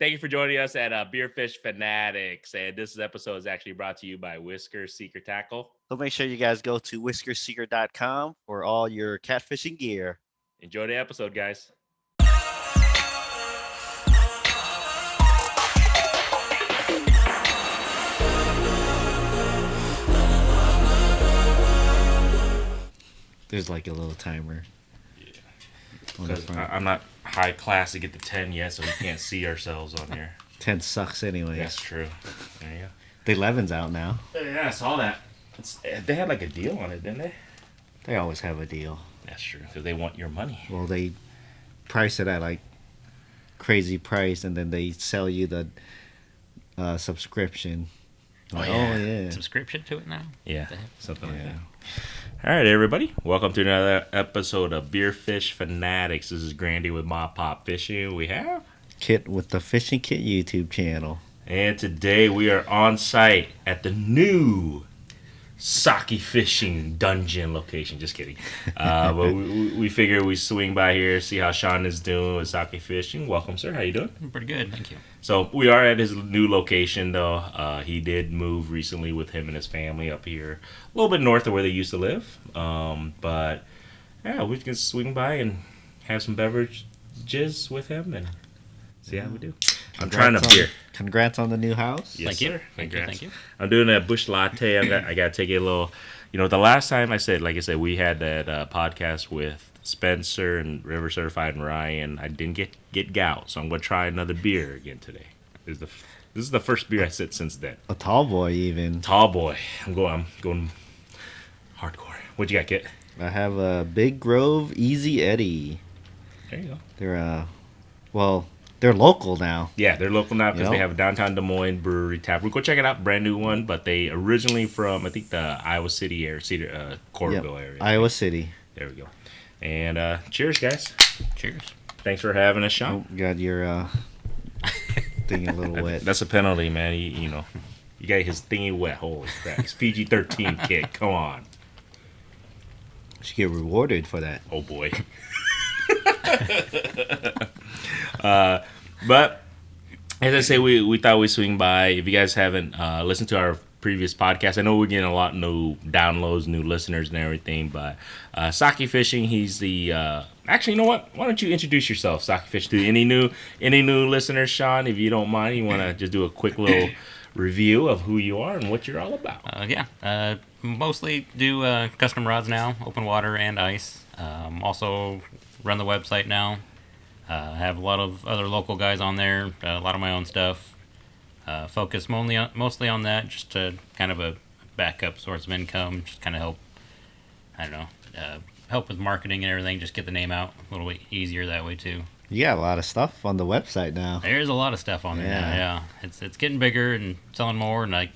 Thank you for joining us at Beerfish Fanatics. And this episode is actually brought to you by Whisker Secret Tackle. So make sure you guys go to whiskersecret.com for all your catfishing gear. Enjoy the episode, guys. There's like a little timer. Yeah. Because I'm not high class to get to 10 yet, so we can't see ourselves on here. 10 sucks anyway. That's true. There you go. The 11's out now. Yeah, I saw that. They had like a deal on it, didn't they? They always have a deal. That's true, because they want your money. Well, they price it at like crazy price, and then they sell you the subscription. Like, oh yeah, subscription to it now. Yeah, something like that. All right, everybody. Welcome to another episode of Beerfish Fanatics. This is Grandy with Mop Pop Fishing. We have Kit with the Fishing Kit YouTube channel. And today we are on site at the new sake fishing dungeon location. Just kidding. But we figure we swing by here, see how Sean is doing with sake fishing. Welcome, sir. How you doing? Pretty good, thank you. So we are at his new location, though. He did move recently with him and his family up here, a little bit north of where they used to live. But yeah, we can swing by and have some beverages with him and see how we do. I'm trying to beer. Congrats on the new house. Yes, Thank you. sir. Thank you. I'm doing a bush latte. I got to take it a little. You know, the last time like I said, we had that podcast with Spencer and River Certified and Ryan. I didn't get gout, so I'm going to try another beer again today. This is the first beer I said since then. A tall boy, even. Tall boy. I'm going hardcore. What you got, Kit? I have a Big Grove Easy Eddie. There you go. They're local now. Yeah, they're local now because they have a downtown Des Moines brewery tap. Go check it out. Brand new one, but they originally from, I think, the Iowa City area, Coralville area. Iowa City. There we go. And cheers, guys. Cheers. Thanks for having us, Sean. Oh, got your thing a little wet. That's a penalty, man. You know, you got his thingy wet. Holy crap. It's PG-13, kid. Come on. Should get rewarded for that. Oh, boy. But as I say, we thought we'd swing by. If you guys haven't listened to our previous podcast, I know we're getting a lot of new downloads, new listeners and everything, but sake fishing, he's the actually, you know what, why don't you introduce yourself, sake fish, to any new listeners, Sean, if you don't mind. You want to just do a quick little review of who you are and what you're all about? Mostly do custom rods now, open water and ice. Also run the website now. Have a lot of other local guys on there, a lot of my own stuff. Focus mostly on that, just to kind of a backup source of income, just kind of help with marketing and everything, just get the name out a little bit easier that way too. You got a lot of stuff on the website now. There's a lot of stuff on there now, yeah. It's getting bigger and selling more, and I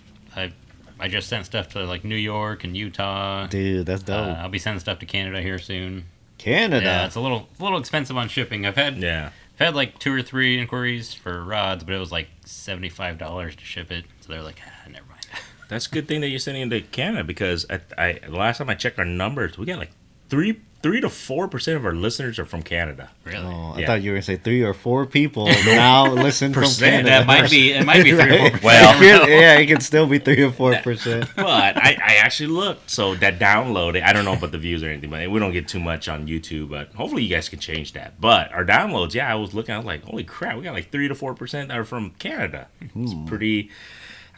just sent stuff to like New York and Utah. Dude, that's dope. I'll be sending stuff to Canada here soon. Canada. Yeah, it's a little expensive on shipping. I've had like 2 or 3 inquiries for rods, but it was like $75 to ship it. So they're like, never mind. That's a good thing that you're sending into Canada, because the last time I checked our numbers, we got like 3 to 4% of our listeners are from Canada. Really? Oh, I thought you were gonna say 3 or 4 people now listen from Canada. That might be 3 right? or 4%. Well, yeah, it can still be 3 or 4%. But I actually looked. So that download, I don't know about the views or anything, but we don't get too much on YouTube. But hopefully you guys can change that. But our downloads, I was looking, I was like, holy crap, we got like 3 to 4% are from Canada. It's pretty.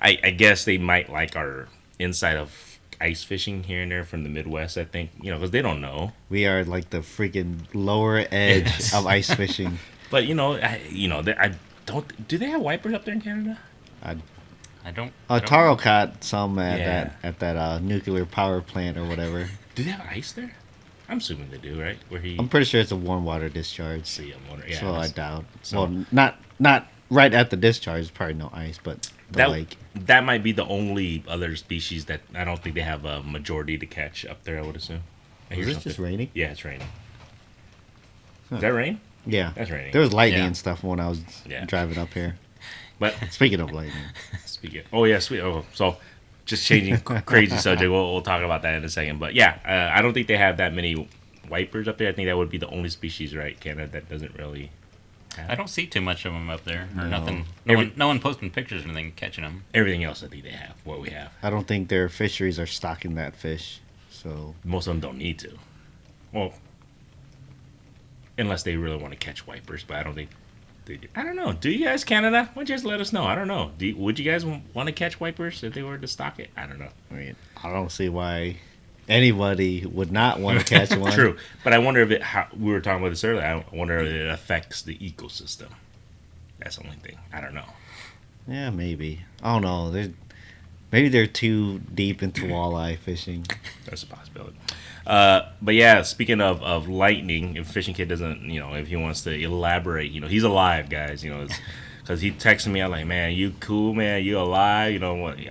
I guess they might like our insight of ice fishing here and there from the Midwest, I think, because they don't know. We are like the freaking lower edge of ice fishing. But I don't. Do they have wipers up there in Canada? I don't. Taro caught some at that nuclear power plant or whatever. Do they have ice there? I'm assuming they do, right? I'm pretty sure it's a warm water discharge. See, I'm wondering. So I doubt. So, well, not right at the discharge. There's probably no ice, but the lake. That might be the only other species that I don't think they have a majority to catch up there, I would assume. Is it just raining? Yeah, it's raining. Is that rain? Yeah. That's raining. There was lightning and stuff when I was driving up here. But speaking of lightning. So just changing crazy subject. We'll talk about that in a second. But I don't think they have that many wipers up there. I think that would be the only species, right, Canada, that doesn't really I don't see too much of them up there, or No. nothing. No one posting pictures or anything catching them. Everything else I think they have what we have. I don't think their fisheries are stocking that fish. So Most of them don't need to. Well, unless they really want to catch wipers, but I don't think they do. I don't know. Do you guys, Canada? Why don't you just let us know? I don't know. Would you guys want to catch wipers if they were to stock it? I don't know. I mean, I don't see why anybody would not want to catch one. True, but I wonder if we were talking about this earlier. I wonder if it affects the ecosystem. That's the only thing. I don't know. Yeah, maybe. I don't know. Maybe they're too deep into walleye fishing. That's a possibility. But yeah, speaking of lightning, if Fishing Kid doesn't, if he wants to elaborate, he's alive, guys. Because he texted me, I'm like, man, you cool, man, you alive?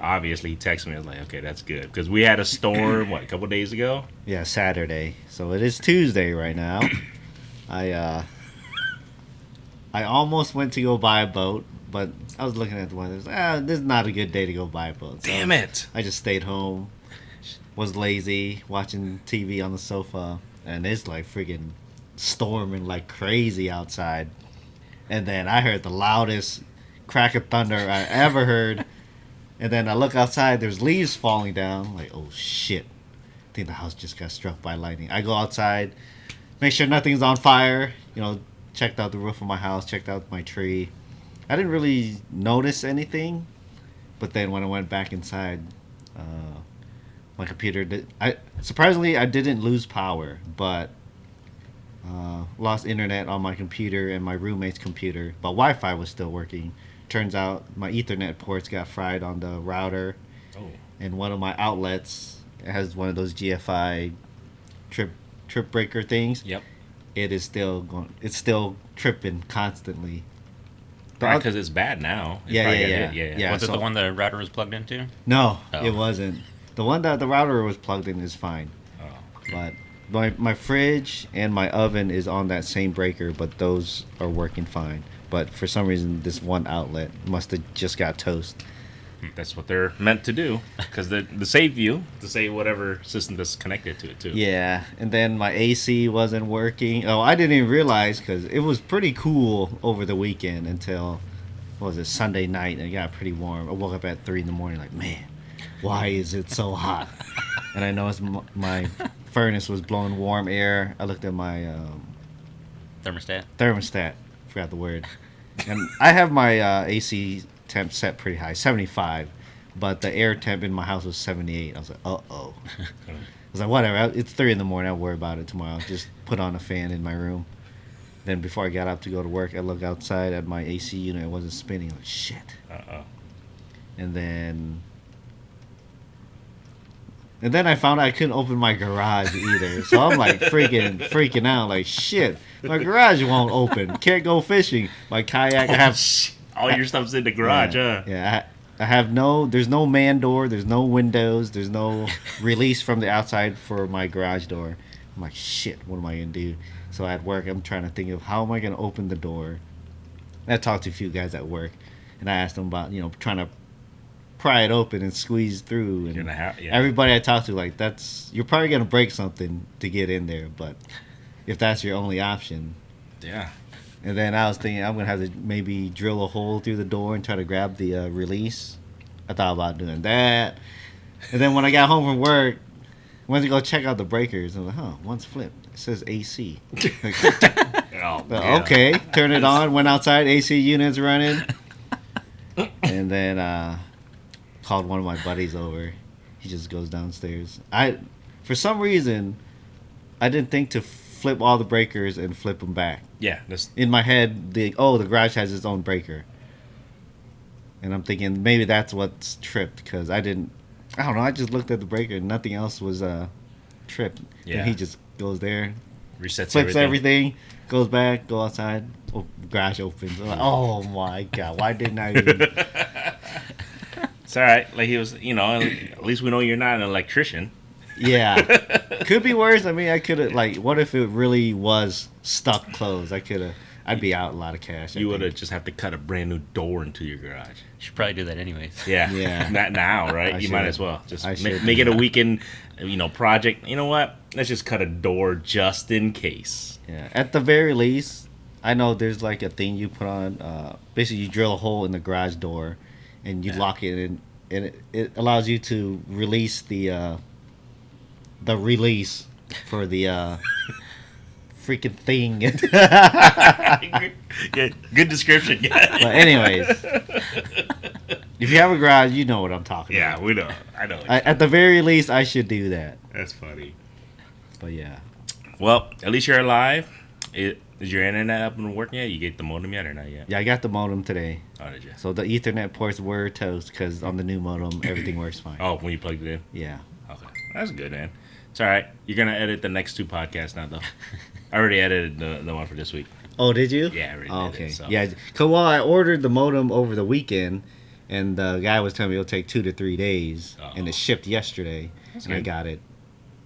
Obviously he texted me. I was like, okay, that's good. Because we had a storm, a couple days ago? Yeah, Saturday. So it is Tuesday right now. I almost went to go buy a boat, but I was looking at the weather. This is not a good day to go buy a boat. So Damn it. I just stayed home, was lazy, watching TV on the sofa, and it's like freaking storming like crazy outside. And then I heard the loudest crack of thunder I ever heard. And then I look outside, there's leaves falling down. I'm like, oh shit. I think the house just got struck by lightning. I go outside, make sure nothing's on fire. Checked out the roof of my house, checked out my tree. I didn't really notice anything. But then when I went back inside, my computer surprisingly I didn't lose power, but lost internet on my computer and my roommate's computer, but Wi-Fi was still working. Turns out my Ethernet ports got fried on the router, and one of my outlets has one of those GFI trip breaker things. Yep. It is still going. It's still tripping constantly. Because it's bad now. It's Yeah. probably gonna hit. Yeah. Was it the one the router was plugged into? No, Oh. it wasn't. The one that the router was plugged in is fine. Oh. But my fridge and my oven is on that same breaker, but those are working fine. But for some reason, this one outlet must have just got toast. That's what they're meant to do. Because to save you, to save whatever system that's connected to it, too. Yeah, and then my AC wasn't working. Oh, I didn't even realize because it was pretty cool over the weekend until, Sunday night, and it got pretty warm. I woke up at 3 in the morning like, man, why is it so hot? And I noticed my furnace was blowing warm air. I looked at my thermostat. Forgot the word. And I have my AC temp set pretty high, 75. But the air temp in my house was 78. I was like, uh-oh. I was like, whatever. It's 3 in the morning. I'll worry about it tomorrow. I'll just put on a fan in my room. Then before I got up to go to work, I looked outside at my AC unit. It wasn't spinning. Like, shit. Uh-oh. And then I found out I couldn't open my garage either. So I'm like freaking out. Like, shit, my garage won't open. Can't go fishing. My kayak, I have... All your stuff's in the garage, huh? Yeah, I have there's no man door. There's no windows. There's no release from the outside for my garage door. I'm like, shit, what am I going to do? So at work, I'm trying to think of how am I going to open the door. And I talked to a few guys at work, and I asked them about, trying to pry it open and squeeze through. And everybody I talked to, like, you're probably going to break something to get in there, but if that's your only option. Yeah. And then I was thinking I'm going to have to maybe drill a hole through the door and try to grab the release. I thought about doing that. And then when I got home from work, I went to go check out the breakers. I was like, one's flipped. It says AC. Okay, turn it on, went outside, AC units running. And then called one of my buddies over. He just goes downstairs. For some reason, I didn't think to flip all the breakers and flip them back. Yeah. In my head, the garage has its own breaker. And I'm thinking maybe that's what's tripped because I don't know, I just looked at the breaker and nothing else was tripped. Yeah. And he just goes there, resets flips everything, goes back, go outside, garage opens. I'm like, oh my God, why didn't I even... It's all right. Like he was, at least we know you're not an electrician. Yeah. Could be worse. I mean, I could have, what if it really was stuck closed? I'd be out a lot of cash. You would have just have to cut a brand new door into your garage. You should probably do that anyways. Yeah. Yeah. Not now, right? I You should. might as well. Just I should. make it a weekend, project. You know what? Let's just cut a door just in case. Yeah. At the very least, I know there's like a thing you put on. Basically, you drill a hole in the garage door, and you lock it in, and it allows you to release the release for the freaking thing. Good description. But anyways, if you have a garage, you know what I'm talking Yeah, about. we know. I know. At the very least, I should do that. That's funny. But yeah. Well, at least you're alive. Is your internet up and working yet? You get the modem yet or not yet? Yeah, I got the modem today. Oh, did you? So the Ethernet ports were toast because on the new modem, everything works fine. Oh, when you plugged it in? Yeah. Okay. That's good, man. It's all right. You're going to edit the next 2 podcasts now, though. I already edited the one for this week. Oh, did you? Yeah, I already Oh, did okay. it. So. Yeah, because I ordered the modem over the weekend, and the guy was telling me it'll take 2 to 3 days, and it shipped yesterday, and I got it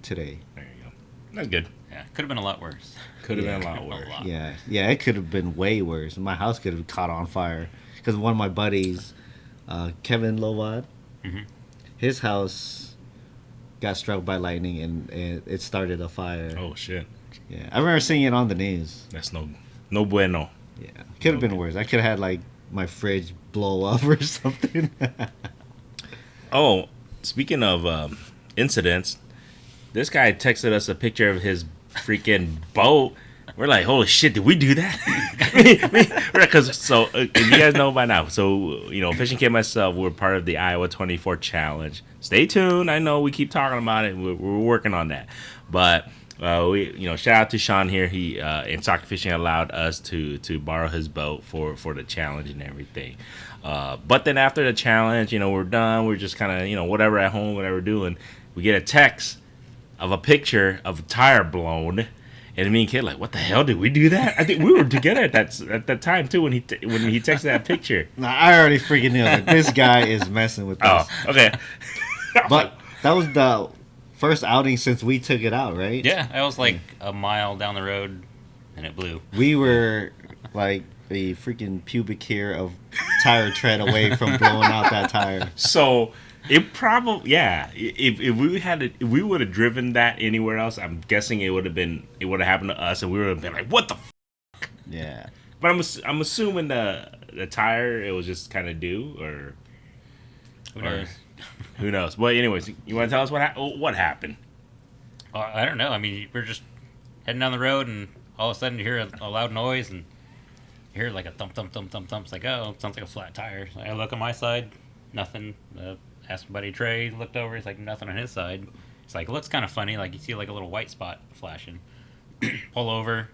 today. There you go. That's good. Yeah, could have been a lot worse. Could have been a lot worse. Yeah, it could have been way worse. My house could have caught on fire because one of my buddies, Kevin Lovat, his house got struck by lightning and it started a fire. Oh, shit. Yeah, I remember seeing it on the news. That's no bueno. Yeah, could have been worse. I could have had like my fridge blow up or something. Oh, speaking of incidents, this guy texted us a picture of his freaking boat. We're like, holy shit, did we do that? Because so if you guys know by now, so Fishing Kid and myself, we're part of the Iowa 24 Challenge. Stay tuned. I know we keep talking about it. We're working on that, but we shout out to Sean here. He in Soccer Fishing allowed us to borrow his boat for the challenge and everything. But then after the challenge, we're done. We're just kind of whatever at home, whatever we're doing. We get a text of a picture of a tire blown. And me and Kid like, what the hell, did we do that? I think we were together at that time too when he texted that picture. Nah, I already freaking knew that this guy is messing with us. Oh, okay. But that was the first outing since we took it out, right? Yeah, I was like a mile down the road, and it blew. We were like the freaking pubic hair of tire tread away from blowing out that tire. So it probably if we would have driven that anywhere else, I'm guessing it would have happened to us, and we would have been like, what the f-? Yeah. But I'm assuming the tire, it was just kind of due, or Who knows? who knows. But anyways, you want to tell us what happened? I don't know. I mean, we're just heading down the road, and all of a sudden you hear a loud noise, and you hear like a thump, thump, thump, thump, thump. It's like, oh, it sounds like a flat tire. So I look on my side, nothing. Asked my buddy Trey, looked over, he's like, nothing on his side. It's like, it looks kind of funny, like you see like a little white spot flashing. Pull over.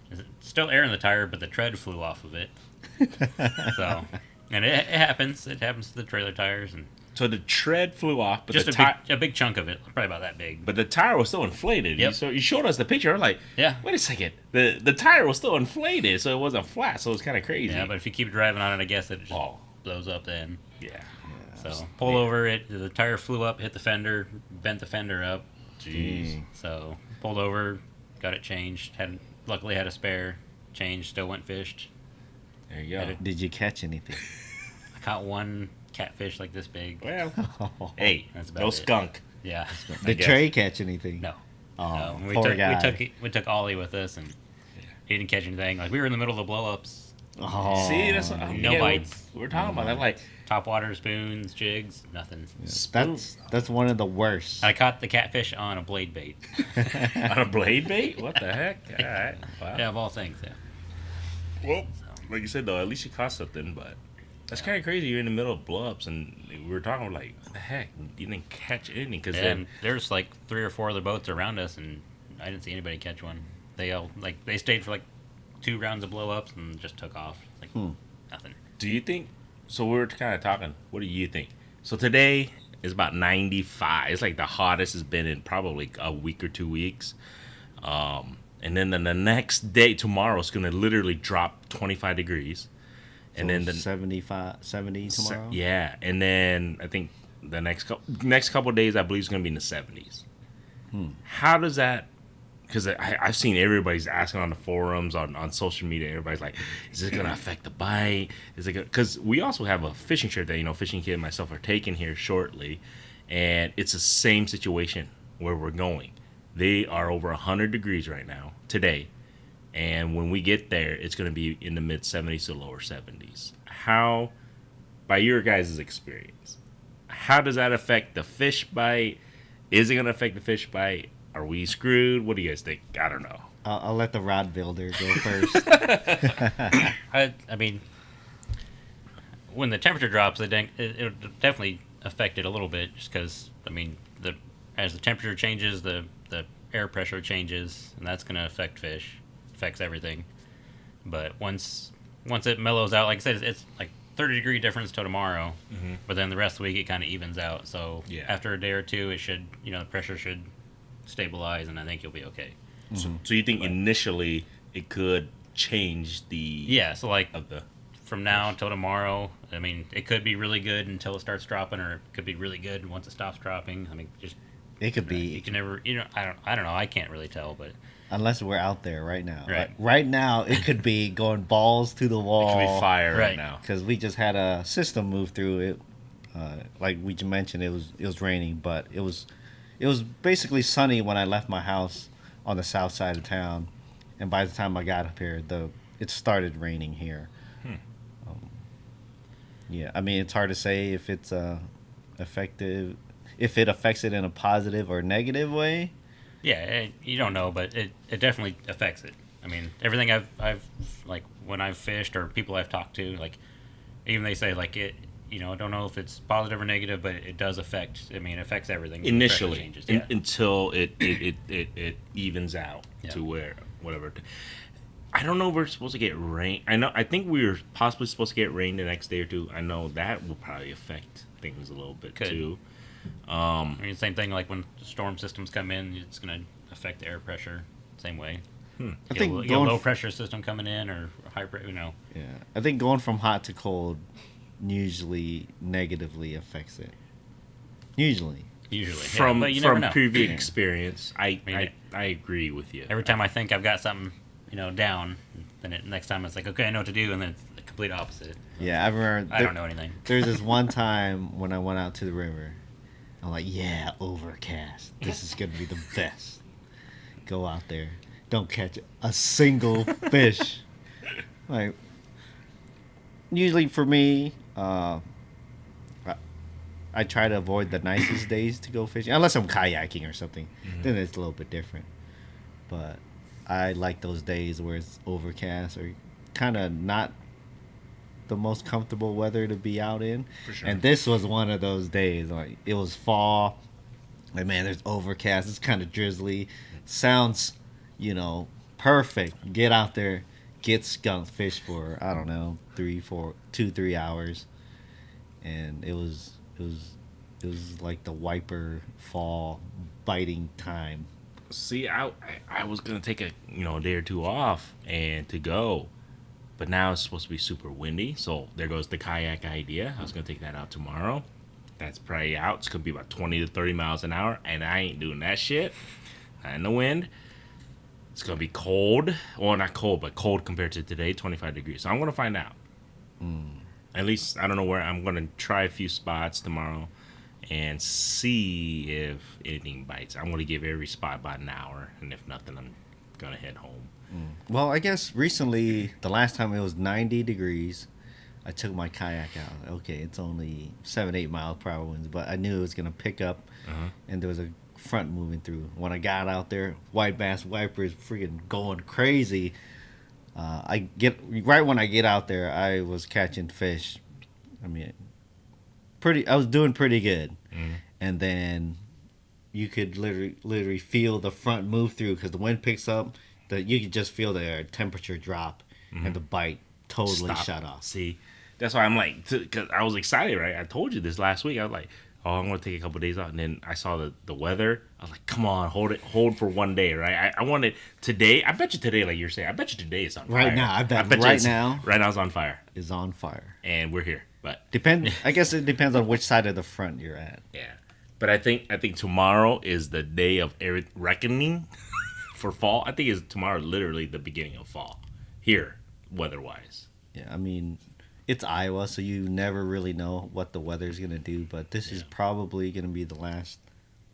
There's still air in the tire, but the tread flew off of it. So, and it happens. It happens to the trailer tires, and So the tread flew off, but just the a big chunk of it, probably about that big. but the tire was still inflated. Yep. So you showed us the picture. I'm like, Yeah. wait a second. The tire was still inflated, so it wasn't flat. So it was kind of crazy. Yeah, but if you keep driving on it, I guess it just blows up then. yeah. So pull over, the tire flew up, hit the fender, bent the fender up. Jeez. So pulled over, got it changed. Luckily had a spare, changed, still went fished. There you go. Did you catch anything? I caught one catfish like this big. Well, hey, That's about no it. skunk. Yeah. Did guess. Trey catch anything? No. Oh, No. poor guy. We took Ollie with us, and he didn't catch anything. Like, we were in the middle of the blow-ups. Oh, See, that's No bites. We're talking about that. Like, Top water, spoons, jigs, nothing. that's one of the worst. I caught the catfish on a blade bait. on a blade bait? What the heck? All right. Wow. Yeah, of all things, yeah. Well, like you said, though, at least you caught something, but that's kind of crazy. You're in the middle of blow-ups, and we were talking like, what the heck? You didn't catch anything. Cause And there's like 3 or 4 other boats around us, and I didn't see anybody catch one. They stayed for like 2 rounds of blow-ups and just took off. Like, nothing. do you think, so we were kind of talking, what do you think? So today is about 95. It's like the hottest it's been in probably a week or 2 weeks. And then the next day, tomorrow, it's going to literally drop 25 degrees. And So then the 70 tomorrow? yeah, and then I think the next couple of days, I believe it's going to be in the 70s. How does that? Because I've seen everybody's asking on the forums, on social media. Everybody's like, "Is it going to affect the bite? Is it?" Because we also have a fishing trip that Fishing Kid and myself are taking here shortly, and it's the same situation where we're going. They are over 100 degrees right now today, and when we get there, it's going to be in the mid 70s to lower 70s. How, by your guys' experience, how does that affect the fish bite? Is it going to affect the fish bite? Are we screwed? What do you guys think? I don't know. I'll let the rod builder go first. I mean, when the temperature drops, it'll definitely affect it a little bit, just because, I mean, as the temperature changes, the air pressure changes, and that's going to affect fish, affects everything. But once it mellows out, like I said, it's like 30-degree difference till tomorrow, but then the rest of the week it kind of evens out. So after a day or two, it should, the pressure should stabilize, and I think you'll be okay. So you think initially it could change the so like of the from now until tomorrow, I mean, it could be really good until it starts dropping, or it could be really good once it stops dropping. I mean, just it could be. You can never, I don't know. I can't really tell, but unless we're out there right now. Right. Like, right now, it could be going balls to the wall. It could be fire right Right. now. Because we just had a system move through it. Like we just mentioned, it was raining, but it was basically sunny when I left my house on the south side of town, and by the time I got up here, it started raining here. Yeah, I mean, it's hard to say if it's effective, if it affects it in a positive or negative way. yeah, you don't know, but it definitely affects it. I mean, everything I've like when I've fished or people I've talked to, like even they say like it. I don't know if it's positive or negative, but it does affect. I mean, it affects everything. Initially, changes. until it evens out to where whatever. I don't know if we're supposed to get rain. I think we were possibly supposed to get rain the next day or two. I know that will probably affect things a little bit too. I mean, same thing like when storm systems come in, it's going to affect the air pressure. Same way. I think you get a low pressure system coming in or high pressure. Yeah, I think going from hot to cold usually negatively affects it. Usually. From but you never know. previous experience, I mean, I agree with you. Every time I think I've got something, down, then next time it's like, okay, I know what to do, and then it's the complete opposite. Yeah, I remember. I don't know anything. There's this one time when I went out to the river. I'm like, yeah, overcast. This is gonna be the best. Go out there, don't catch a single fish. Like, usually for me, I try to avoid the nicest days to go fishing, unless I'm kayaking or something. Then it's a little bit different. But I like those days where it's overcast or kind of not the most comfortable weather to be out in. For sure. And this was one of those days. Like, it was fall. Like, man, there's overcast. It's kind of drizzly. Sounds, perfect. Get out there, get skunk fish for, I don't know, 3 hours. And it was like the wiper fall biting time. See, I was gonna take a day or two off and to go, but now it's supposed to be super windy. So there goes the kayak idea. I was gonna take that out tomorrow. That's probably out. It's gonna be about 20 to 30 miles an hour, and I ain't doing that shit. And the wind. It's gonna be cold. Well, not cold, but cold compared to today, 25 degrees. So I'm gonna find out. At least I don't know where. I'm gonna try a few spots tomorrow and see if anything bites. I'm gonna give every spot about an hour, and if nothing, I'm gonna head home. Well, I guess recently, the last time it was 90 degrees, I took my kayak out. Okay, it's only 7-8 mile per hour winds, but I knew it was gonna pick up, and there was a front moving through. When I got out there, white bass wipers freaking going crazy. Right when I get out there, I was catching fish. I mean, I was doing pretty good, and then you could literally feel the front move through because the wind picks up. You could just feel the temperature drop, and the bite totally shut off. See, that's why I'm like, because I was excited, right? I told you this last week. I was like, oh, I'm gonna take a couple days out, and then I saw the weather. I was like, come on, hold for one day, right? I wanted today. I bet you today, like you're saying, I bet you today is on fire. Right now, I bet right now it's on fire. Is on fire, and we're here. But I guess it depends on which side of the front you're at. Yeah, but I think tomorrow is the day of reckoning for fall. I think tomorrow literally the beginning of fall here, weather-wise. Yeah, I mean, it's Iowa, so you never really know what the weather's gonna do. But this is probably gonna be the last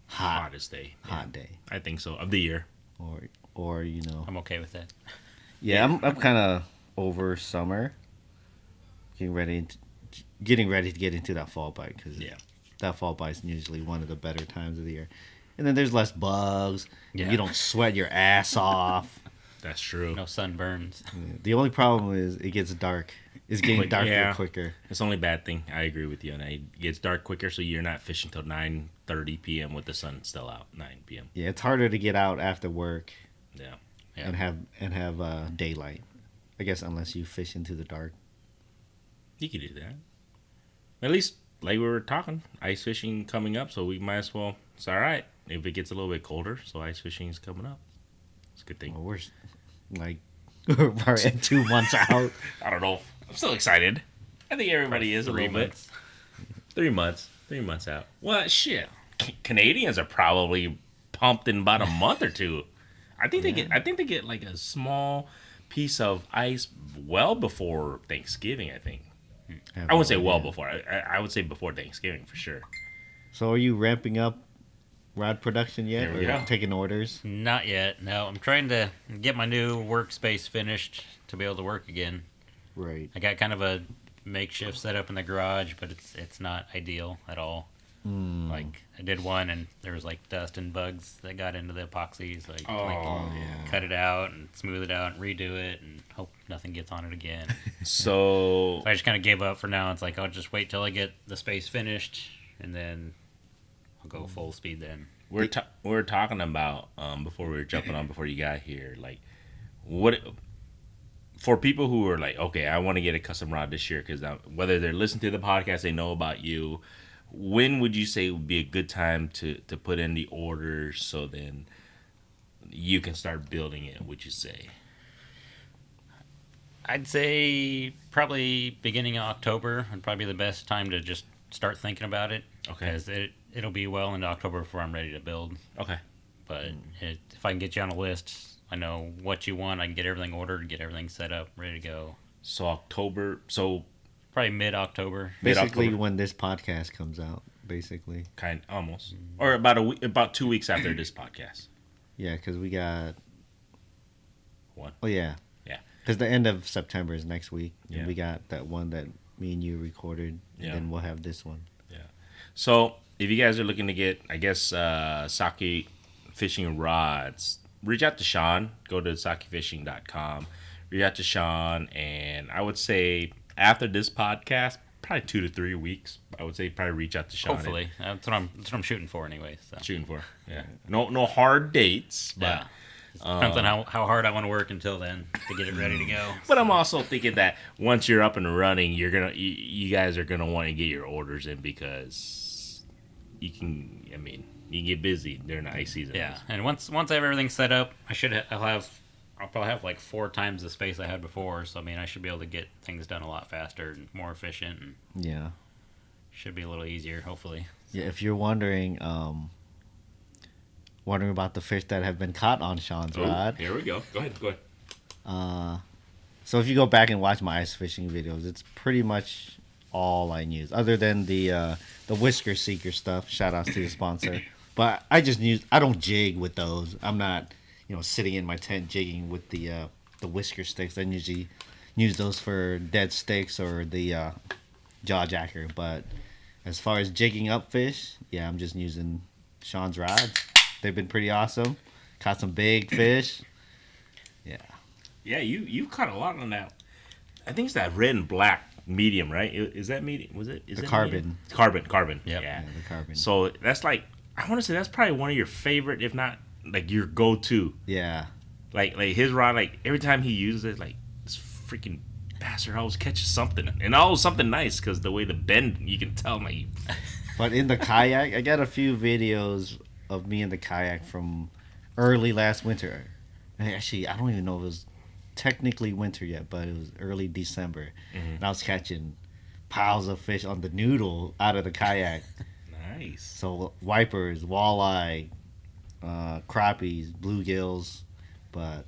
hottest day. Hot day. I think so, of the year. Or I'm okay with that. Yeah, I'm kind of over summer, getting ready to get into that fall bite because Yeah. that fall bite is usually one of the better times of the year. And then there's less bugs. Yeah. You don't sweat your ass off. That's true. No sunburns. The only problem is it gets dark. It's getting darker Yeah. quicker. It's the only bad thing. I agree with you on that. It gets dark quicker, so you're not fishing till 9:30 p.m. with the sun still out. 9 p.m. Yeah, it's harder to get out after work Yeah. Yeah. and have daylight. I guess unless you fish into the dark. You could do that. At least, like we were talking, ice fishing coming up, so we might as well. It's all right if it gets a little bit colder. So ice fishing is coming up. It's a good thing. Well, we're like we're probably at 2 months out. I don't know. I'm still excited. I think everybody is a 3 little months. bit. 3 months. 3 months out. Well, shit. Canadians are probably pumped in about a month or two. I think they get. I think they get like a small piece of ice well before Thanksgiving. I think. I wouldn't say well before. I would say before Thanksgiving for sure. So are you ramping up rod production yet, There we or go. taking orders? Not yet. No, I'm trying to get my new workspace finished to be able to work again. Right. I got kind of a makeshift setup in the garage, but it's not ideal at all. Like I did one, and there was like dust and bugs that got into the epoxies. Like, cut it out and smooth it out and redo it, and hope nothing gets on it again. So So I just kind of gave up for now. It's like I'll just wait till I get the space finished, and then I'll go full speed then. we're talking about before we were jumping on before you got here, like what for people who are like, okay, I want to get a custom rod this year because whether they're listening to the podcast, they know about you. When would you say would be a good time to put in the orders so then you can start building it? Would you say? I'd say probably beginning of October would probably be the best time to just start thinking about it. Okay. Because it'll be well into October before I'm ready to build. Okay. But if I can get you on a list, I know what you want. I can get everything ordered, get everything set up, ready to go. So October. So Probably mid-October. Basically, Mid-October. when this podcast comes out, basically. kind almost or about a week, about 2 weeks after this podcast. Yeah, because we got. One. Oh yeah. Yeah. Because the end of September is next week, Yeah. and we got that one that me and you recorded, Yeah. and then we'll have this one. So if you guys are looking to get, I guess, sake fishing rods, reach out to Sean. Go to sakefishing.com. Reach out to Sean, and I would say after this podcast, probably 2 to 3 weeks. I would say probably reach out to Sean. Hopefully. That's what I'm shooting for anyway. So. Shooting for. Yeah. No hard dates, but. Yeah. Depends on how hard I want to work until then to get it ready to go. But I'm also thinking that once you're up and running, you guys are gonna want to get your orders in because you can get busy during the ice season. Yeah, and once I have everything set up, I'll probably have like 4 times the space I had before. So I should be able to get things done a lot faster and more efficient, and Yeah. should be a little easier, hopefully. Yeah. If you're wondering about the fish that have been caught on Sean's rod, Here we go. Go ahead. so if you go back and watch my ice fishing videos, it's pretty much all I use, other than the Whisker Seeker stuff. Shout outs to the sponsor. But I don't jig with those. I'm not, sitting in my tent jigging with the Whisker sticks. I usually use those for dead sticks or the jaw jacker. But as far as jigging up fish, yeah, I'm just using Sean's rods. They've been pretty awesome. Caught some big fish. Yeah. Yeah, you caught a lot on that. I think it's that red and black medium, right? Is that medium? Was it? Is The it carbon. Medium? Carbon. Yep. Yeah. Yeah, the carbon. So that's like, I want to say that's probably one of your favorite, if not like your go-to. Yeah. Like his rod, like every time he uses it, like this freaking bastard always catches something, and always something nice because the way the bend, you can tell, like. But in the kayak, I got a few videos of me in the kayak from early last winter. And actually, I don't even know if it was technically winter yet, but it was early December. And I was catching piles of fish on the noodle out of the kayak. Nice. So wipers, walleye, crappies, bluegills, but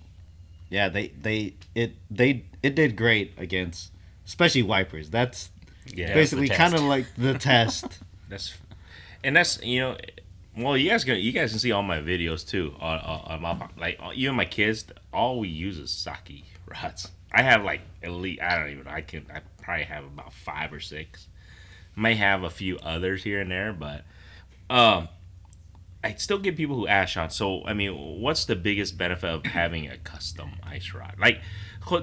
yeah, it did great against, especially wipers. That's Yeah. basically the kind test. of like the test. That's Well, you guys can see all my videos too. On my, like even my kids, all we use is sake rods. I have like at least I don't even know. I probably have about 5 or 6. May have a few others here and there, but um, I still get people who ask Sean. So I mean, what's the biggest benefit of having a custom ice rod? Like,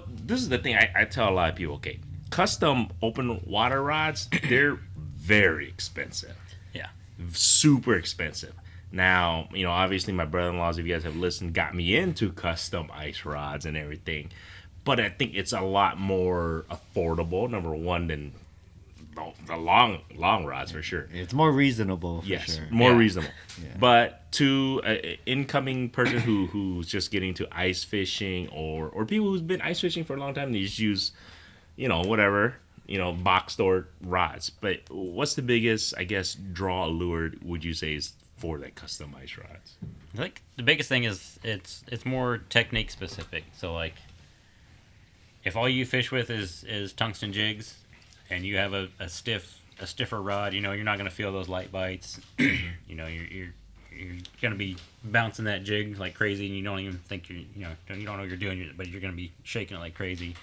this is the thing I tell a lot of people. Okay, custom open water rods, they're very expensive. Yeah. Super expensive. Now, obviously my brother-in-laws, if you guys have listened, got me into custom ice rods and everything. But I think it's a lot more affordable, number one, than the long rods for sure. It's more reasonable for yes, sure. more Yeah. reasonable. Yeah. But to an incoming person who's just getting to ice fishing or people who's been ice fishing for a long time, they just use, whatever, box store rods. But what's the biggest, I guess, draw lure would you say is for that custom ice rods? I think the biggest thing is it's more technique specific. So like, if all you fish with is tungsten jigs, and you have a stiffer rod, you're not going to feel those light bites. you're going to be bouncing that jig like crazy, and you don't even think you don't know what you're doing, but you're going to be shaking it like crazy.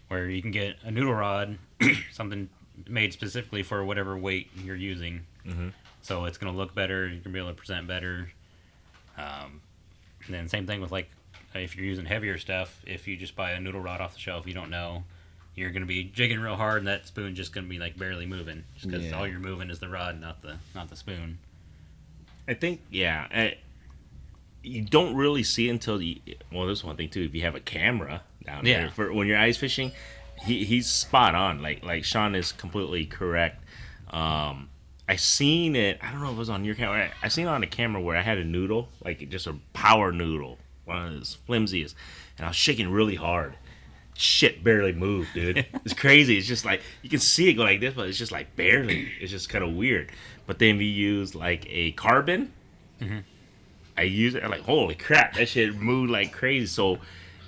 Where you can get a noodle rod, something made specifically for whatever weight you're using. Mm-hmm. So it's going to look better. You're going to be able to present better. And then same thing with like if you're using heavier stuff. If you just buy a noodle rod off the shelf, you don't know, you're going to be jigging real hard, and that spoon just going to be like barely moving, just because all you're moving is the rod, not the spoon. I think you don't really see it until there's one thing too. If you have a camera down there for when you're ice fishing, he's spot on. Like Sean is completely correct. I seen it. I don't know if it was on your camera. I seen it on a camera where I had a noodle, like just a power noodle, one of those flimsiest, and I was shaking really hard. Shit barely moved, dude. It's crazy. It's just like you can see it go like this, but it's just like barely. It's just kind of weird. But then we use like a carbon. Mm-hmm. I use it. I'm like, holy crap, that shit moved like crazy. So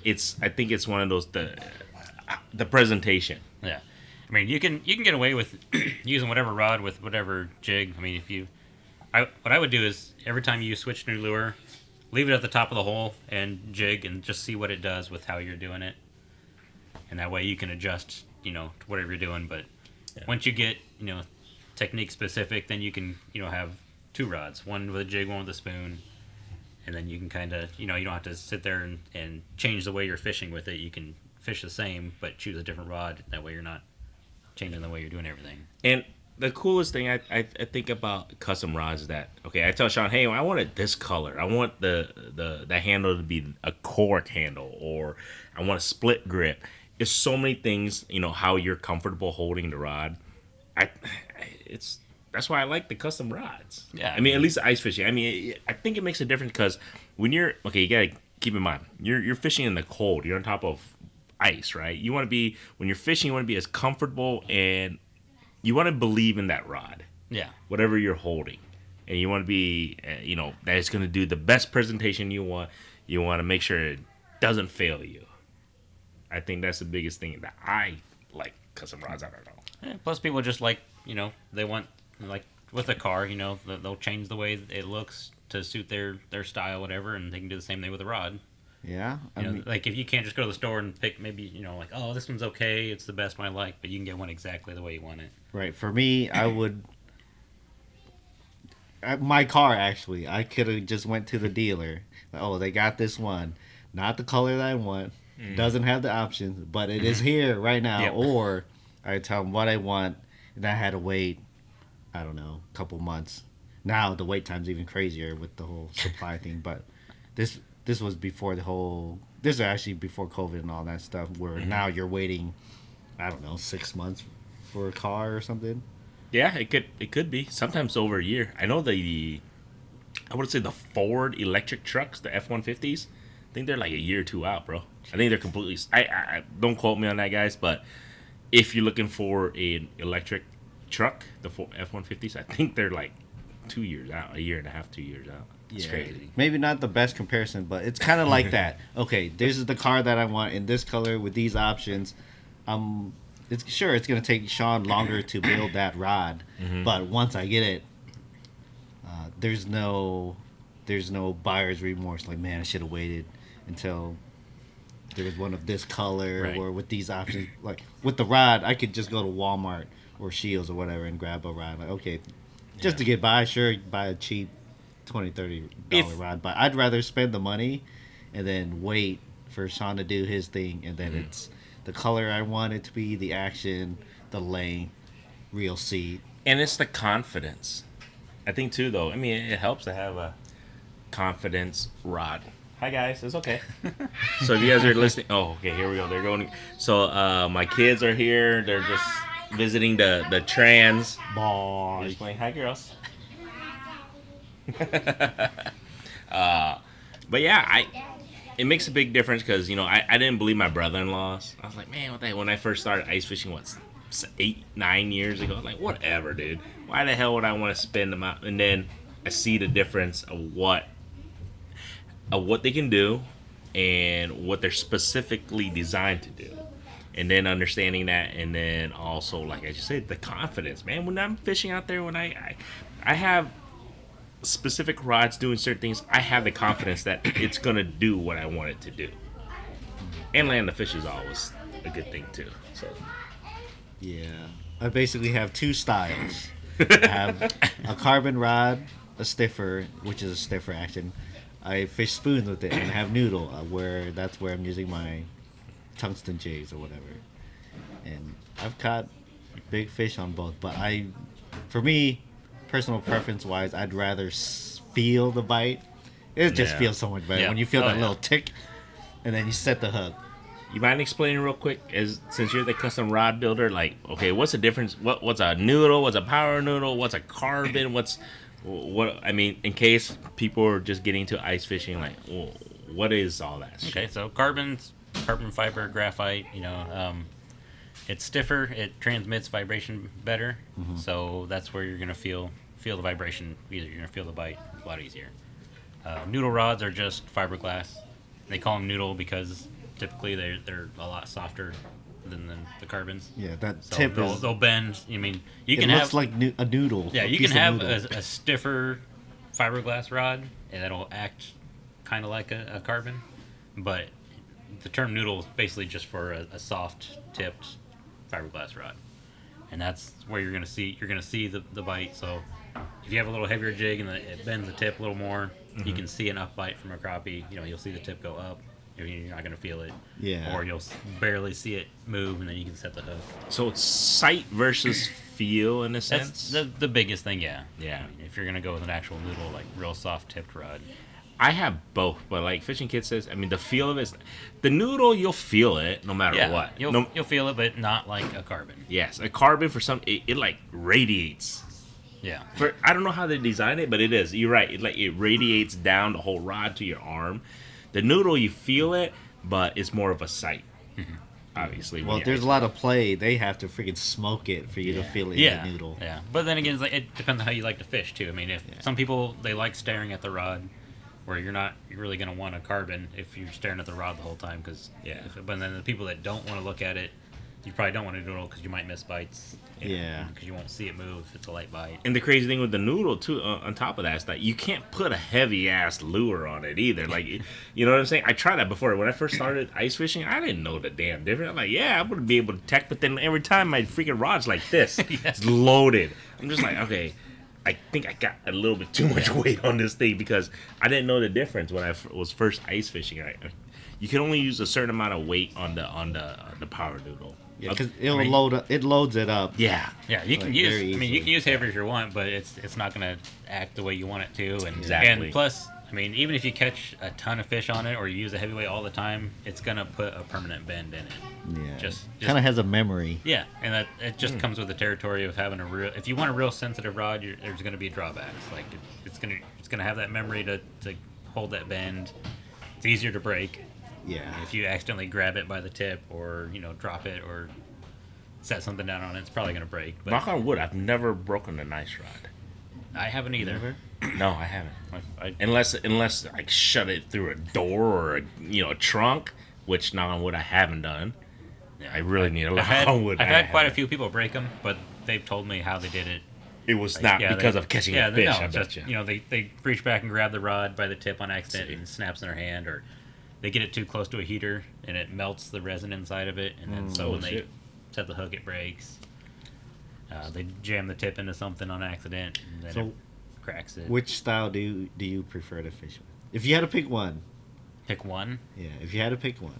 I think it's one of those the presentation. Yeah, I mean you can get away with using whatever rod with whatever jig. I mean what I would do is every time you switch new lure, leave it at the top of the hole and jig and just see what it does with how you're doing it. And that way you can adjust, to whatever you're doing. But once you get, technique specific, then you can, have 2 rods, one with a jig, one with a spoon. And then you can kind of, you don't have to sit there and change the way you're fishing with it. You can fish the same, but choose a different rod. That way you're not changing the way you're doing everything. And the coolest thing I think about custom rods is that, okay, I tell Sean, hey, I want it this color. I want the handle to be a cork handle, or I want a split grip. There's so many things, how you're comfortable holding the rod. That's why I like the custom rods. Yeah. I mean, at least ice fishing. I mean, I think it makes a difference because when you gotta keep in mind, you're fishing in the cold. You're on top of ice, right? When you're fishing, you want to be as comfortable, and you want to believe in that rod. Yeah. Whatever you're holding. And you want to be, that it's going to do the best presentation you want. You want to make sure it doesn't fail you. I think that's the biggest thing that I like custom rods. I don't know. Yeah, plus people just like, they want, like with a car, they'll change the way it looks to suit their style, whatever, and they can do the same thing with a rod. Yeah. I mean, Like if you can't just go to the store and pick maybe, like, oh, this one's okay, it's the best one I like, but you can get one exactly the way you want it. right. For me, I would. My car, actually, I could have just went to the dealer. Oh, they got this one. Not the color that I want. Doesn't have the options, but it is here right now. Yep. Or I tell them what I want, and I had to wait, I don't know, a couple months. Now the wait time's even crazier with the whole supply thing. But this was before this is actually before COVID and all that stuff, where now you're waiting, I don't know, 6 months for a car or something. Yeah, it could be. Sometimes over a year. I know I would say the Ford electric trucks, the F-150s, I think they're like a year or 2 out, bro. I think they're completely... I don't quote me on that, guys, but if you're looking for an electric truck, the F-150s, I think they're like 2 years out, a year and a half, 2 years out. It's crazy. Maybe not the best comparison, but it's kind of like that. Okay, this is the car that I want in this color with these options. It's going to take Sean longer to build that rod, but once I get it, There's no buyer's remorse. Like, man, I should have waited until there was one of this color Right. or with these options. Like with the rod, I could just go to Walmart or Shields or whatever and grab a rod. Like, okay, just to get by, sure, buy a cheap $20-$30 rod, but I'd rather spend the money and then wait for Sean to do his thing, and then it's the color I want it to be, the action, the length, real seat. And it's the confidence. I think too, though. I mean, it helps to have a confidence rod. Hi guys, it's okay. So if you guys are listening, oh, okay, here we go. They're going. So my kids are here. They're just visiting the trans. Boy. Just playing. Hi girls. But yeah, it makes a big difference because I didn't believe my brother-in-laws. I was like, man, what the heck? When I first started ice fishing, 8-9 years ago, I was like, whatever, dude. Why the hell would I want to spend them out? And then I see the difference of what they can do and what they're specifically designed to do. And then understanding that, and then also, like I just said, the confidence, man. When I'm fishing out there, when I have specific rods doing certain things, I have the confidence that it's gonna do what I want it to do. And land the fish is always a good thing too. So Yeah. I basically have two styles. I have a carbon rod, a stiffer, which is a stiffer action. I fish spoons with it, and I have noodle, that's where I'm using my tungsten jigs or whatever. And I've caught big fish on both, but for me, personal preference wise, I'd rather feel the bite. It just feels so much better when you feel that little tick, and then you set the hook. you mind explaining real quick, since you're the custom rod builder, like, okay, what's the difference? What's a noodle? What's a power noodle? What's a carbon? What I mean, in case people are just getting to ice fishing, like, well, what is all that shit? Okay, so carbon fiber, graphite. It's stiffer. It transmits vibration better. So that's where you're gonna feel the vibration easier. You're gonna feel the bite a lot easier. Noodle rods are just fiberglass. They call them noodle because typically they're a lot softer than the carbons. Yeah, that So tip they'll bend. I mean, you it can looks have like a noodle. yeah, a you piece can of have noodle. a stiffer fiberglass rod, and that'll act kind of like a carbon. But the term noodle is basically just for a soft tipped fiberglass rod, and that's where you're gonna see the bite. So if you have a little heavier jig and it bends the tip a little more, you can see an up bite from a crappie. You'll see the tip go up. You're not gonna feel it. Yeah. Or you'll barely see it move, and then you can set the hook. So it's sight versus feel in a sense. That's the biggest thing, yeah. Yeah. I mean, if you're gonna go with an actual noodle, like real soft tipped rod. I have both, but like Fishing Kid says, I mean, the feel of it, the noodle, you'll feel it no matter Yeah, what. you'll feel it, but not like a carbon. Yes, a carbon for some, it like radiates. Yeah. I don't know how they design it, but it is. You're right. It radiates down the whole rod to your arm. The noodle, you feel it, but it's more of a sight. Obviously. Well, there's a lot of play. They have to freaking smoke it for you to feel it in the noodle. Yeah. But then again, it depends on how you like to fish too. I mean, if some people they like staring at the rod, where you're really gonna want a carbon if you're staring at the rod the whole time. But then the people that don't want to look at it, you probably don't want to noodle because you might miss bites. Yeah. Because you won't see it move if it's a light bite. And the crazy thing with the noodle too, on top of that, is that you can't put a heavy ass lure on it either. Like, you know what I'm saying? I tried that before when I first started ice fishing. I didn't know the damn difference. I'm like, yeah, I'm gonna be able to tech, but then every time my freaking rod's like this, it's loaded. I'm just like, okay, I think I got a little bit too much weight on this thing because I didn't know the difference when I was first ice fishing. Right? You can only use a certain amount of weight on the power noodle. Yeah, because it loads it up. Yeah. Yeah, you can use. very I mean, you easily. can use heavier if you want, but it's not gonna act the way you want it to. And Exactly. And plus, I mean, even if you catch a ton of fish on it or you use a heavyweight all the time, it's gonna put a permanent bend in it. Yeah. Just Kind of has a memory. Yeah, and that it just comes with the territory of having a real. If you want a real sensitive rod, there's gonna be drawbacks. Like it's gonna have that memory to hold that bend. It's easier to break. Yeah. If you accidentally grab it by the tip or drop it or set something down on it, it's probably gonna break. But Knock on wood, I've never broken a nice rod. I haven't either. Never? No, I haven't. I Unless I shut it through a door or a trunk, which knock on wood I haven't done. I really need a knock on wood. I've had quite a few people break them, but they've told me how they did it It was Like, not yeah, because they- of catching yeah, a fish. no, I it's bet just, you. you know, they reach back and grab the rod by the tip on accident See. and it snaps in their hand, or they get it too close to a heater and it melts the resin inside of it, and then so Oh, when they shit. set the hook, it breaks. They jam the tip into something on accident, and then So, it cracks it. which style do you prefer to fish with? If you had to pick one, Pick one. yeah. If you had to pick one,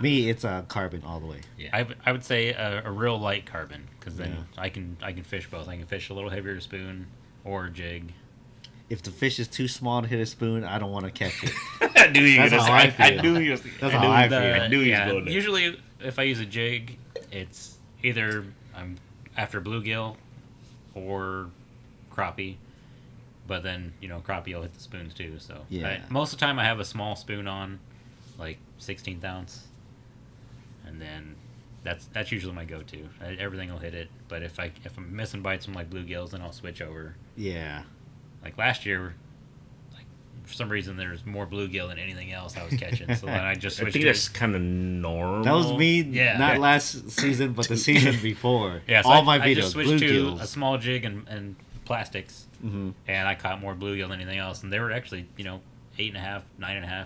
me, it's a carbon all the way. Yeah. I would say a real light carbon, because then Yeah. I can fish both. I can fish a little heavier spoon or jig. If the fish is too small to hit a spoon, I don't want to catch it. I knew you were That's gonna how say. I feel. I knew you was. That's I how knew I you- feel. I knew he was yeah, going there. usually if I use a jig, it's either I'm after bluegill or crappie. But then, you know, crappie will hit the spoons too. So Yeah. most of the time I have a small spoon on, like 16th ounce. And then that's usually my go-to. Everything will hit it. But if I'm missing bites from like bluegills, then I'll switch over. Yeah. Like last year, like for some reason there's more bluegill than anything else I was catching. So then I just I switched think to that's kind of normal. That was me, Yeah. not last season, but the season before. yeah. So All my I just videos, switched to a bluegills. small jig and plastics, Mm-hmm. and I caught more bluegill than anything else. And they were actually 8.5, 9.5.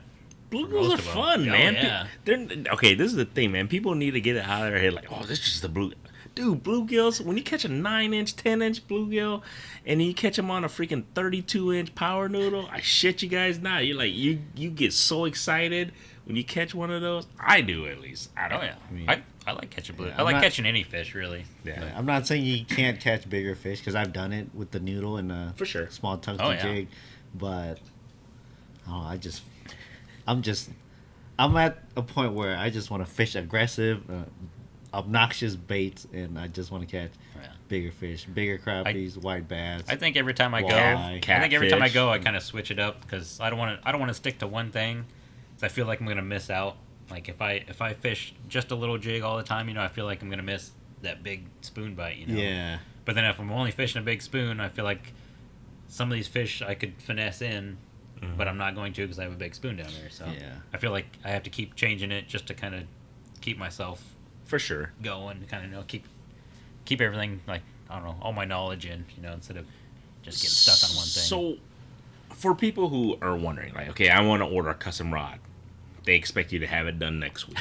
Bluegills Most are of them. fun, Oh, man. yeah. They're okay. This is the thing, man. People need to get it out of their head. Like, oh, this is just a blue. Dude, bluegills. When you catch a 9-inch, 10-inch bluegill, and you catch them on a freaking 32-inch power noodle, I shit you guys not. You're like, you get so excited when you catch one of those. I do at least. I don't. Oh yeah, I mean- I like catching blue. Yeah, I I'm like not- catching any fish really. Yeah. I'm not saying you can't catch bigger fish because I've done it with the noodle and the For sure. small tungsten Oh, yeah. jig, but I'm at a point where I just want to fish aggressive, obnoxious baits, and I just want to catch Yeah. bigger fish, bigger crappies, white bass. I think every time I go, Walleye. I think every time I Catfish. go, I kind of switch it up because I don't want to stick to one thing. 'Cause I feel like I'm gonna miss out. Like if I fish just a little jig all the time, I feel like I'm gonna miss that big spoon bite. Yeah, But then if I'm only fishing a big spoon, I feel like some of these fish I could finesse in, but I'm not going to because I have a big spoon down there. So Yeah. I feel like I have to keep changing it just to kind of keep myself For sure. going, kind of keep everything, like, I don't know, all my knowledge in, instead of just getting stuck on one thing. So, for people who are wondering, like, okay, I want to order a custom rod, they expect you to have it done next week.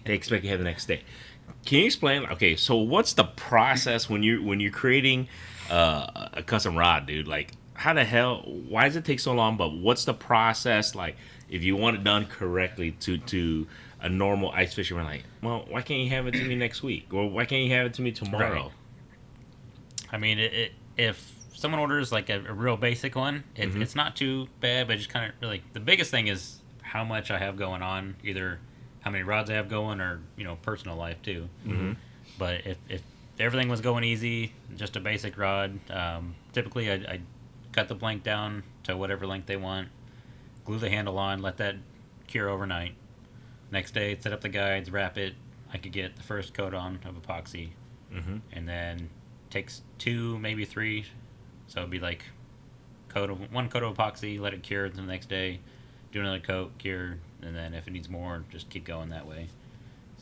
They expect you to have it the next day. Can you explain? Okay, so what's the process when you're creating a custom rod, dude? Like, how the hell? Why does it take so long? But what's the process like? If you want it done correctly to a normal ice fisherman, like, well, why can't you have it to me next week, or why can't you have it to me tomorrow? Right. I mean, if someone orders like a real basic one, it's not too bad, but just kind of really, the biggest thing is how much I have going on, either how many rods I have going or, personal life too. Mm-hmm. But if everything was going easy, just a basic rod, typically I cut the blank down to whatever length they want, glue the handle on, let that cure overnight. Next day, set up the guides, wrap it. I could get the first coat on of epoxy, and then takes 2, maybe 3. So it'd be like one coat of epoxy, let it cure the next day, do another coat, cure, and then if it needs more, just keep going that way.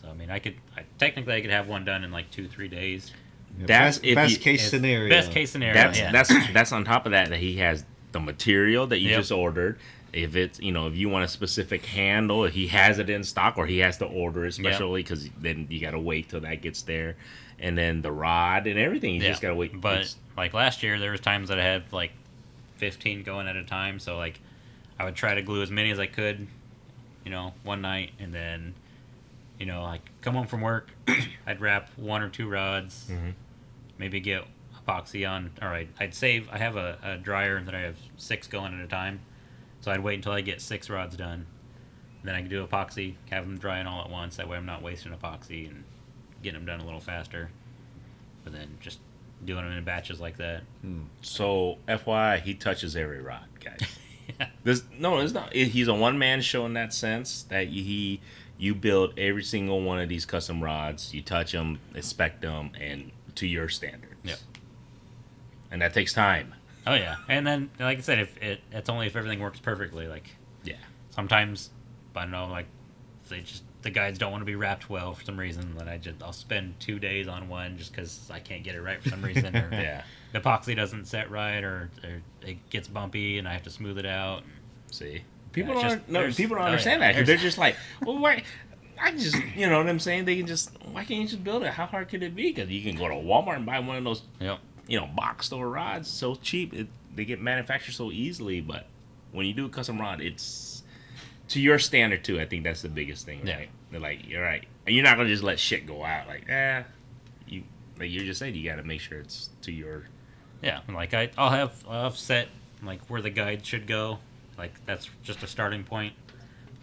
So I mean, technically I could have one done in like 2-3 days. That's if best you- case It's scenario. Best case scenario. That's yeah. that's on top of that he has the material that you Yep. just ordered. If it's if you want a specific handle, he has it in stock, or he has to order it specially because then you gotta wait till that gets there, and then the rod and everything you just gotta wait. But like last year, there was times that I had like 15 going at a time. So like I would try to glue as many as I could, one night, and then like come home from work, I'd wrap 1 or 2 rods, maybe get epoxy on. All right, I'd save. I have a dryer that I have 6 going at a time, so I'd wait until I get 6 rods done. Then I could do epoxy, have them drying all at once. That way I'm not wasting epoxy and getting them done a little faster. But then just doing them in batches like that. So FYI, he touches every rod, guys. It's not. He's a one-man show in that sense that you build every single one of these custom rods. You touch them, inspect them, and to your standards. Yep. And that takes time. Oh yeah, and then like I said, it's only if everything works perfectly. Like Yeah. sometimes, I don't know, like they just the guides don't want to be wrapped well for some reason, then I'll spend 2 days on one just because I can't get it right for some reason, or Yeah. the epoxy doesn't set right, or it gets bumpy and I have to smooth it out. See, people Yeah, don't people don't oh, understand yeah, that. 'Cause they're just like, well, why? I just, you know what I'm saying? They can just, why can't you just build it? How hard could it be? Because you can go to Walmart and buy one of those, Yep. Box store rods so cheap. They get manufactured so easily. But when you do a custom rod, it's to your standard too. I think that's the biggest thing, right? Yeah. They're like, you're right, and you're not gonna just let shit go out. Like, you're just saying, you got to make sure it's to your. Yeah, like I'll have set like where the guide should go. Like that's just a starting point.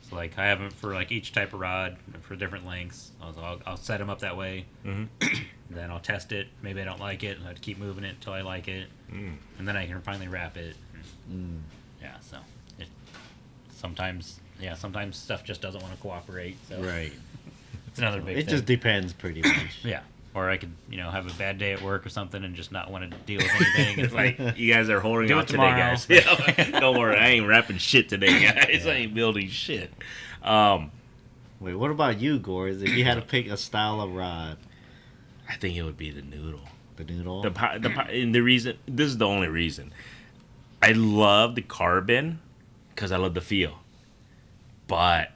So like I have them for like each type of rod for different lengths. I'll set them up that way. Mm-hmm. Then I'll test it. Maybe I don't like it, and I have to keep moving it until I like it, and then I can finally wrap it. Yeah, so sometimes stuff just doesn't want to cooperate. So Right. it's another big. It thing. just depends pretty much. Yeah. Or I could, have a bad day at work or something and just not want to deal with anything. It's like, you guys are holding Do on it today, tomorrow. guys. Yeah, don't worry, I ain't wrapping shit today, guys. I ain't building shit. Wait, what about you, Gores? If you had to pick a style of rod, I think it would be the noodle. the noodle. And the reason, this is the only reason. I love the carbon because I love the feel. But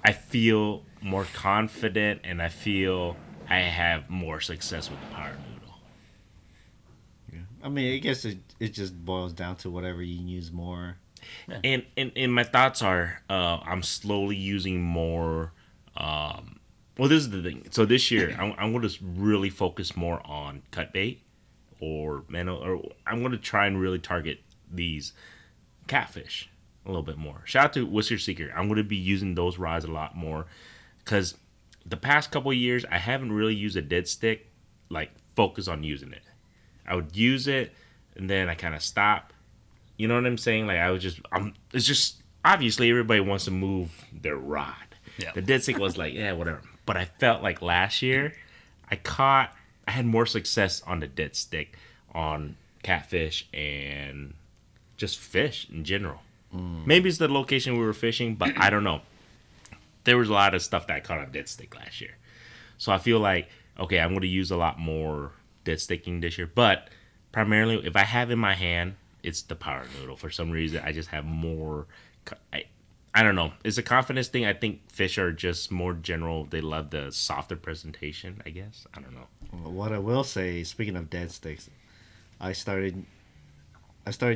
I feel more confident and I feel I have more success with the power noodle. Yeah. I mean, I guess it just boils down to whatever you use more. Yeah. And my thoughts are, I'm slowly using more. Well, this is the thing. So this year, I'm going to really focus more on cut bait or minnow, or I'm going to try and really target these catfish a little bit more. Shout out to Whisker Seeker. I'm going to be using those rods a lot more because the past couple of years, I haven't really used a dead stick, like focus on using it. I would use it and then I kind of stop. You know what I'm saying? Like it's just obviously everybody wants to move their rod. Yeah. The dead stick was like, yeah, whatever. But I felt like last year I had more success on the dead stick on catfish and just fish in general. Maybe it's the location we were fishing, but I don't know. There was a lot of stuff that I caught on dead stick last year. So I feel like, okay, I'm going to use a lot more dead sticking this year. But primarily, if I have in my hand, it's the power noodle. For some reason, I just have more. I don't know. It's a confidence thing. I think fish are just more general. They love the softer presentation, I guess. I don't know. What I will say, speaking of dead sticks, I started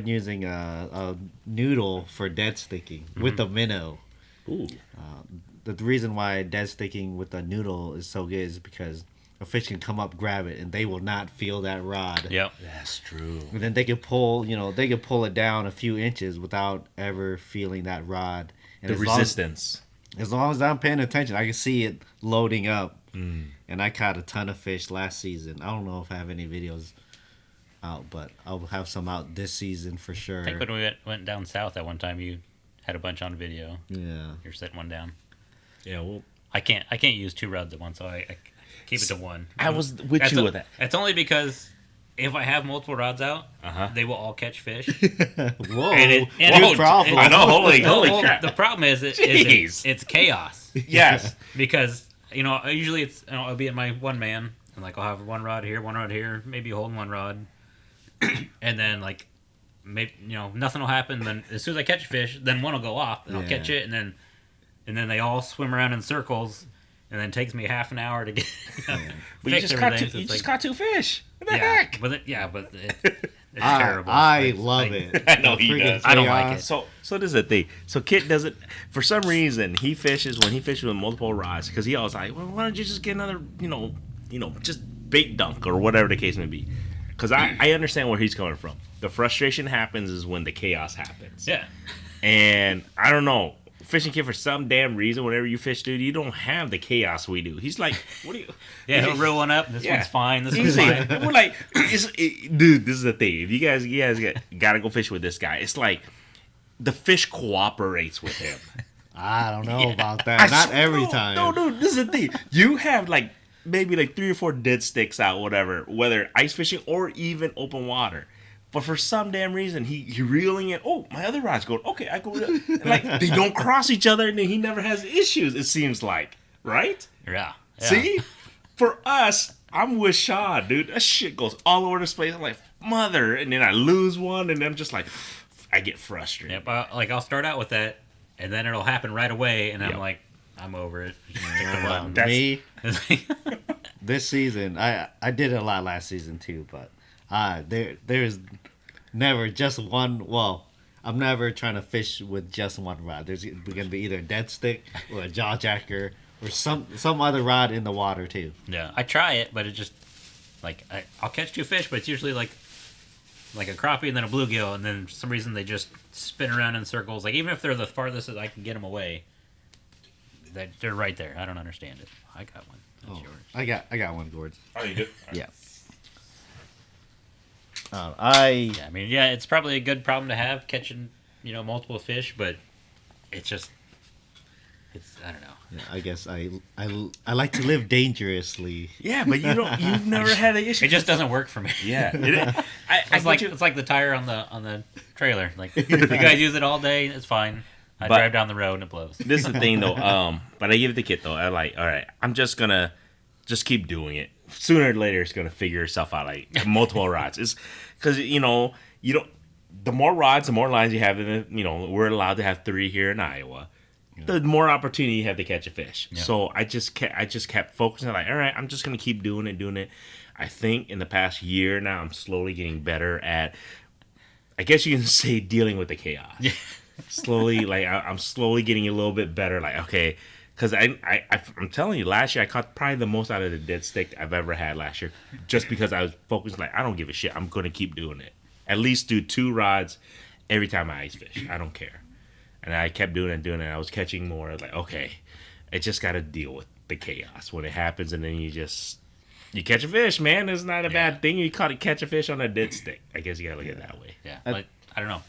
using a noodle for dead sticking with the minnow. Ooh. The reason why dead sticking with the noodle is so good is because a fish can come up, grab it, and they will not feel that rod. Yep. That's true. And then they can pull it down a few inches without ever feeling that rod. And The resistance. As long as I'm paying attention, I can see it loading up. And I caught a ton of fish last season. I don't know if I have any videos out, but I'll have some out this season for sure. I think when we went down south at one time, you had a bunch on video. Yeah. You're setting one down. Yeah, well, I can't use 2 rods at once, so I keep it to one. I was with you with that. It's only because if I have multiple rods out, Uh-huh. they will all catch fish. Whoa. And Good problem. I know, holy Well, crap. the problem is Jeez. it's chaos Yes. because usually it's I'll be at my one man and like I'll have one rod here, maybe holding one rod, and then like maybe nothing will happen. Then as soon as I catch a fish, then one will go off and I'll catch it, and then they all swim around in circles, and then it takes me half an hour to get But you fix just caught everything. two, So you it's just like, caught 2 fish. What the yeah, heck? but it's terrible. I love it. I know The he freaking does. I don't like chaos. it. So this is the thing. So Kit doesn't, for some reason, when he fishes with multiple rods, because he always like, well, why don't you just get another, just bait dunk or whatever the case may be. Because I understand where he's coming from. The frustration happens is when the chaos happens. Yeah. And I don't know, fishing Kit, for some damn reason, whenever you fish, dude, you don't have the chaos we do. He's like, what do you? Yeah, he'll reel one up. This Yeah. one's fine. This one's Easy. fine. We're like, dude, this is the thing. If you guys gotta go fish with this guy, it's like the fish cooperates with him. I don't know about that. Not every time. No, dude, this is the thing. You have maybe 3 or 4 dead sticks out, whatever, whether ice fishing or even open water. But for some damn reason, he reeling it. Oh, my other rod's going. Okay, I go. And they don't cross each other, and he never has issues. It seems like. right? Yeah. See, for us, I'm with Sean, dude. That shit goes all over the place. I'm like, mother, and then I lose one, and I'm just like, I get frustrated. Yep. Like I'll start out with that, and then it'll happen right away, and I'm Yep. like, I'm over it. Just stick the button. Me, That's- this season, I did it a lot last season too, but there's never just one. Well, I'm never trying to fish with just one rod. There's gonna be either a dead stick or a jaw jacker or some other rod in the water too. Yeah, I try it, but it just like I'll catch 2 fish, but it's usually like a crappie and then a bluegill, and then for some reason they just spin around in circles. Like even if they're the farthest that I can get them away, they're right there. I don't understand it. I got one. That's yours. I got one, Gord. Oh, you do? Yeah. Yeah, I mean, yeah, it's probably a good problem to have catching multiple fish, but it's I don't know. Yeah, I guess I like to live dangerously. Yeah, but you've never had an issue. It just doesn't work for me. Yeah. It's like the tire on the trailer. Like if you guys use it all day, it's fine. I drive down the road and it blows. This is the thing though. But I give it the kid though. I'm like, all right, I'm just gonna keep doing it. Sooner or later, it's gonna figure itself out. Like multiple rods. It's because you don't. The more rods, the more lines you have. In it, we're allowed to have 3 here in Iowa. The more opportunity you have to catch a fish. Yeah. So I just kept focusing. Like, all right, I'm just gonna keep doing it. I think in the past year now, I'm slowly getting better at. I guess you can say dealing with the chaos. Yeah. Slowly, like I'm slowly getting a little bit better. Like, okay. Because I'm telling you, last year I caught probably the most out of the dead stick I've ever had last year. Just because I was focused, like, I don't give a shit. I'm going to keep doing it. At least do 2 rods every time I ice fish. I don't care. And I kept doing it. I was catching more. Like, okay, I just got to deal with the chaos when it happens. And then you catch a fish, man. It's not a bad thing. You catch a fish on a dead stick. I guess you got to look at it that way. Yeah. Like, I don't know.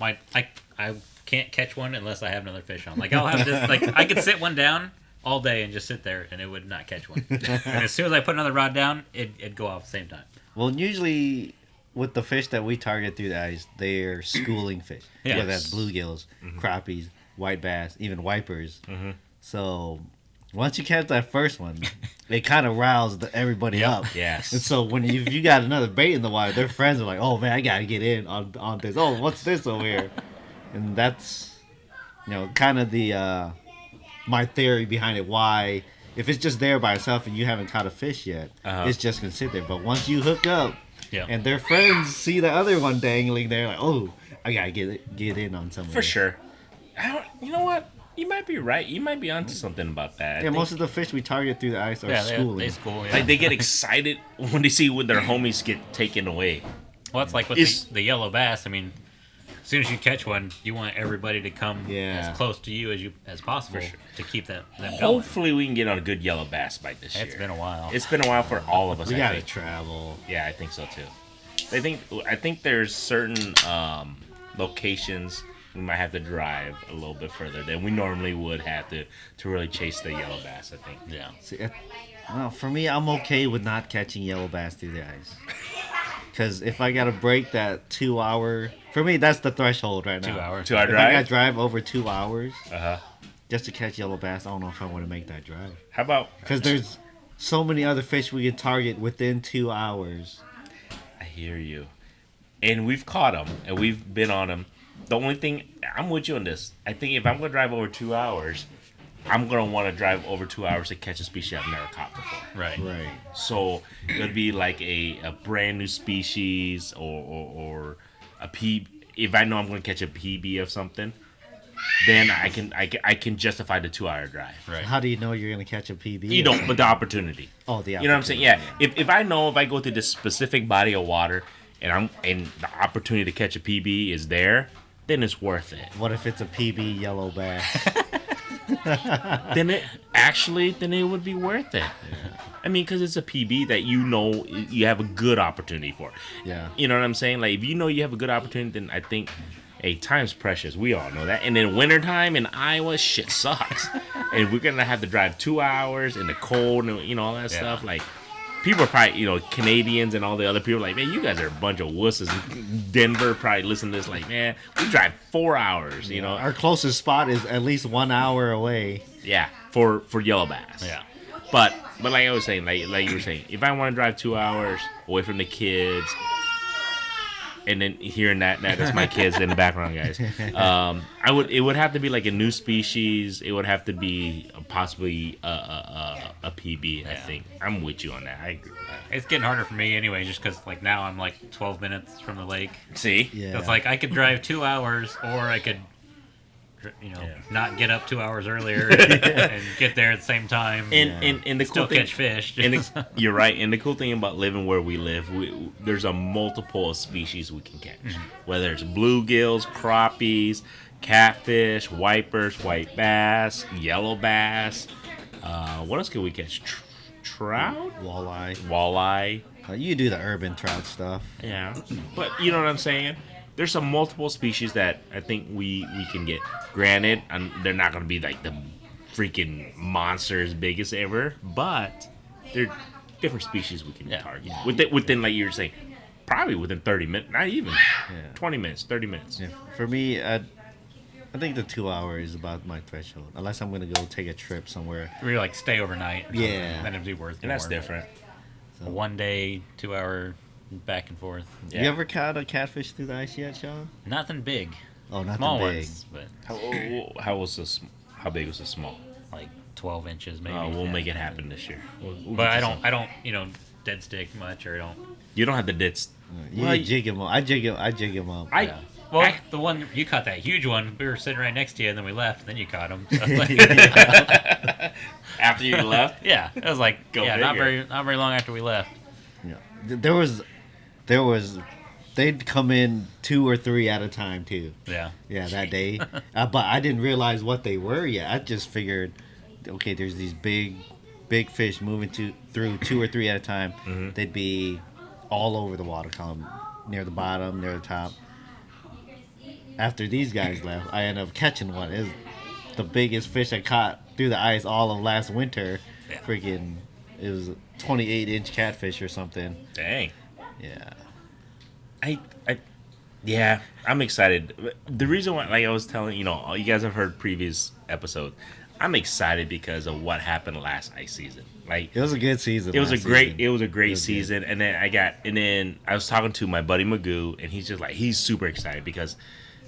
I can't catch one unless I have another fish on. Like, I'll have this, like, I could sit one down all day and just sit there and it would not catch one. And as soon as I put another rod down, it'd go off at the same time. Well, usually with the fish that we target through the ice, they're schooling fish. Yes. Whether that's bluegills, crappies, white bass, even wipers. Mm-hmm. So once you catch that first one, they kind of rouse everybody up. Yes. And so when you got another bait in the water, their friends are like, "Oh man, I gotta get in on this. Oh, what's this over here?" And that's kind of the my theory behind it. Why, if it's just there by itself and you haven't caught a fish yet, it's just gonna sit there. But once you hook up, and their friends see the other one dangling there, like, oh, I gotta get in on something. For sure. You know what? You might be right. You might be onto something about that. Yeah, most of the fish we target through the ice are schooling. They school. Yeah. Like they get excited when they see when their homies get taken away. Well, it's like with the yellow bass. I mean, as soon as you catch one, you want everybody to come as close to you as possible to keep them going. Hopefully, we can get on a good yellow bass bite this year. It's been a while. It's been a while for all of us. We gotta travel. Yeah, I think so too. I think there's certain locations we might have to drive a little bit further than we normally would have to really chase the yellow bass. I think. Yeah. See, for me, I'm okay with not catching yellow bass through the ice. Because if I gotta break that 2 hour, for me that's the threshold right now. 2 hour. 2 hour If drive. I gotta drive over 2 hours, Uh-huh. just to catch yellow bass, I don't know if I want to make that drive. How about? Because there's so many other fish we can target within 2 hours. I hear you, and we've caught them and we've been on them. The only thing I'm with you on this, I think if I'm gonna drive over 2 hours, I'm gonna want to drive over 2 hours to catch a species I've never caught before. Right. So it would be like a brand new species or a P. If I know I'm going to catch a PB of something, then I can justify the 2 hour drive. Right. How do you know you're gonna catch a PB? You don't, but the opportunity. Oh, the opportunity. You know what I'm saying? Yeah. If I know if I go to this specific body of water and the opportunity to catch a PB is there, then it's worth it. What if it's a PB yellow bass? then it would be worth it. Yeah. I mean, because it's a PB that you have a good opportunity for. Yeah. You know what I'm saying? Like, if you know you have a good opportunity, then I think, hey, time's precious. We all know that. And then wintertime in Iowa, shit sucks. And we're going to have to drive 2 hours in the cold and, all that stuff. Like, people are probably, Canadians and all the other people like, man, you guys are a bunch of wusses. Denver probably listen to this like, man, we drive 4 hours, Our closest spot is at least 1 hour away. Yeah, for yellow bass. Yeah. But like I was saying, like you were saying, if I want to drive 2 hours away from the kids, and then hearing that's my kids in the background, guys. It would have to be like a new species. It would have to be possibly a PB. I think I'm with you on that. I agree. It's getting harder for me anyway, just because like now I'm like 12 minutes from the lake. See, Yeah. It's like I could drive 2 hours, or I could, not get up 2 hours earlier and get there at the same time. And the still cool thing, catch fish. you're right. And the cool thing about living where we live, there's a multiple species we can catch. Whether it's bluegills, crappies, catfish, wipers, white bass, yellow bass. What else can we catch? Trout, walleye. You do the urban trout stuff. Yeah, but you know what I'm saying. There's some multiple species that I think we can get. Granted, they're not going to be like the freaking monsters biggest ever, but they're different species we can target. Within, like you were saying, probably within 30 minutes, not even 20 minutes, 30 minutes. Yeah. For me, I think the 2 hours is about my threshold. Unless I'm going to go take a trip somewhere. Really like stay overnight. Or Yeah. then it'd be worth it. And that's more. different. A 1 day, 2 hour back and forth. Yeah. You ever caught a catfish through the ice yet, Sean? Nothing big. Oh, not Small big. ones, but How big was the small? like 12 inches maybe. We'll make it happen this year. We'll But get I you don't, dead stick much, or I don't. You don't have to ditch. You Well, jig him up. I jig him up. I Yeah. Well, the one you caught, that huge one, we were sitting right next to you, and then we left, and then you caught him. So after you left. yeah, it was like Go not figure. very long after we left. Yeah. There was, they'd come in 2 or 3 at a time too. Yeah. Yeah, that day. But I didn't realize what they were yet. I just figured, okay, there's these big fish moving through 2 or 3 at a time. Mm-hmm. They'd be all over the water column, near the bottom, near the top. After these guys left, I ended up catching one. It was the biggest fish I caught through the ice all of last winter. Yeah. Freaking, it was a 28-inch catfish or something. Dang. Yeah. Yeah, I'm excited. The reason why, like I was telling you guys have heard previous episodes. I'm excited because of what happened last ice season. Like It was a good season. it was a last great season. season. And then I was talking to my buddy Magoo, and he's just like, he's super excited because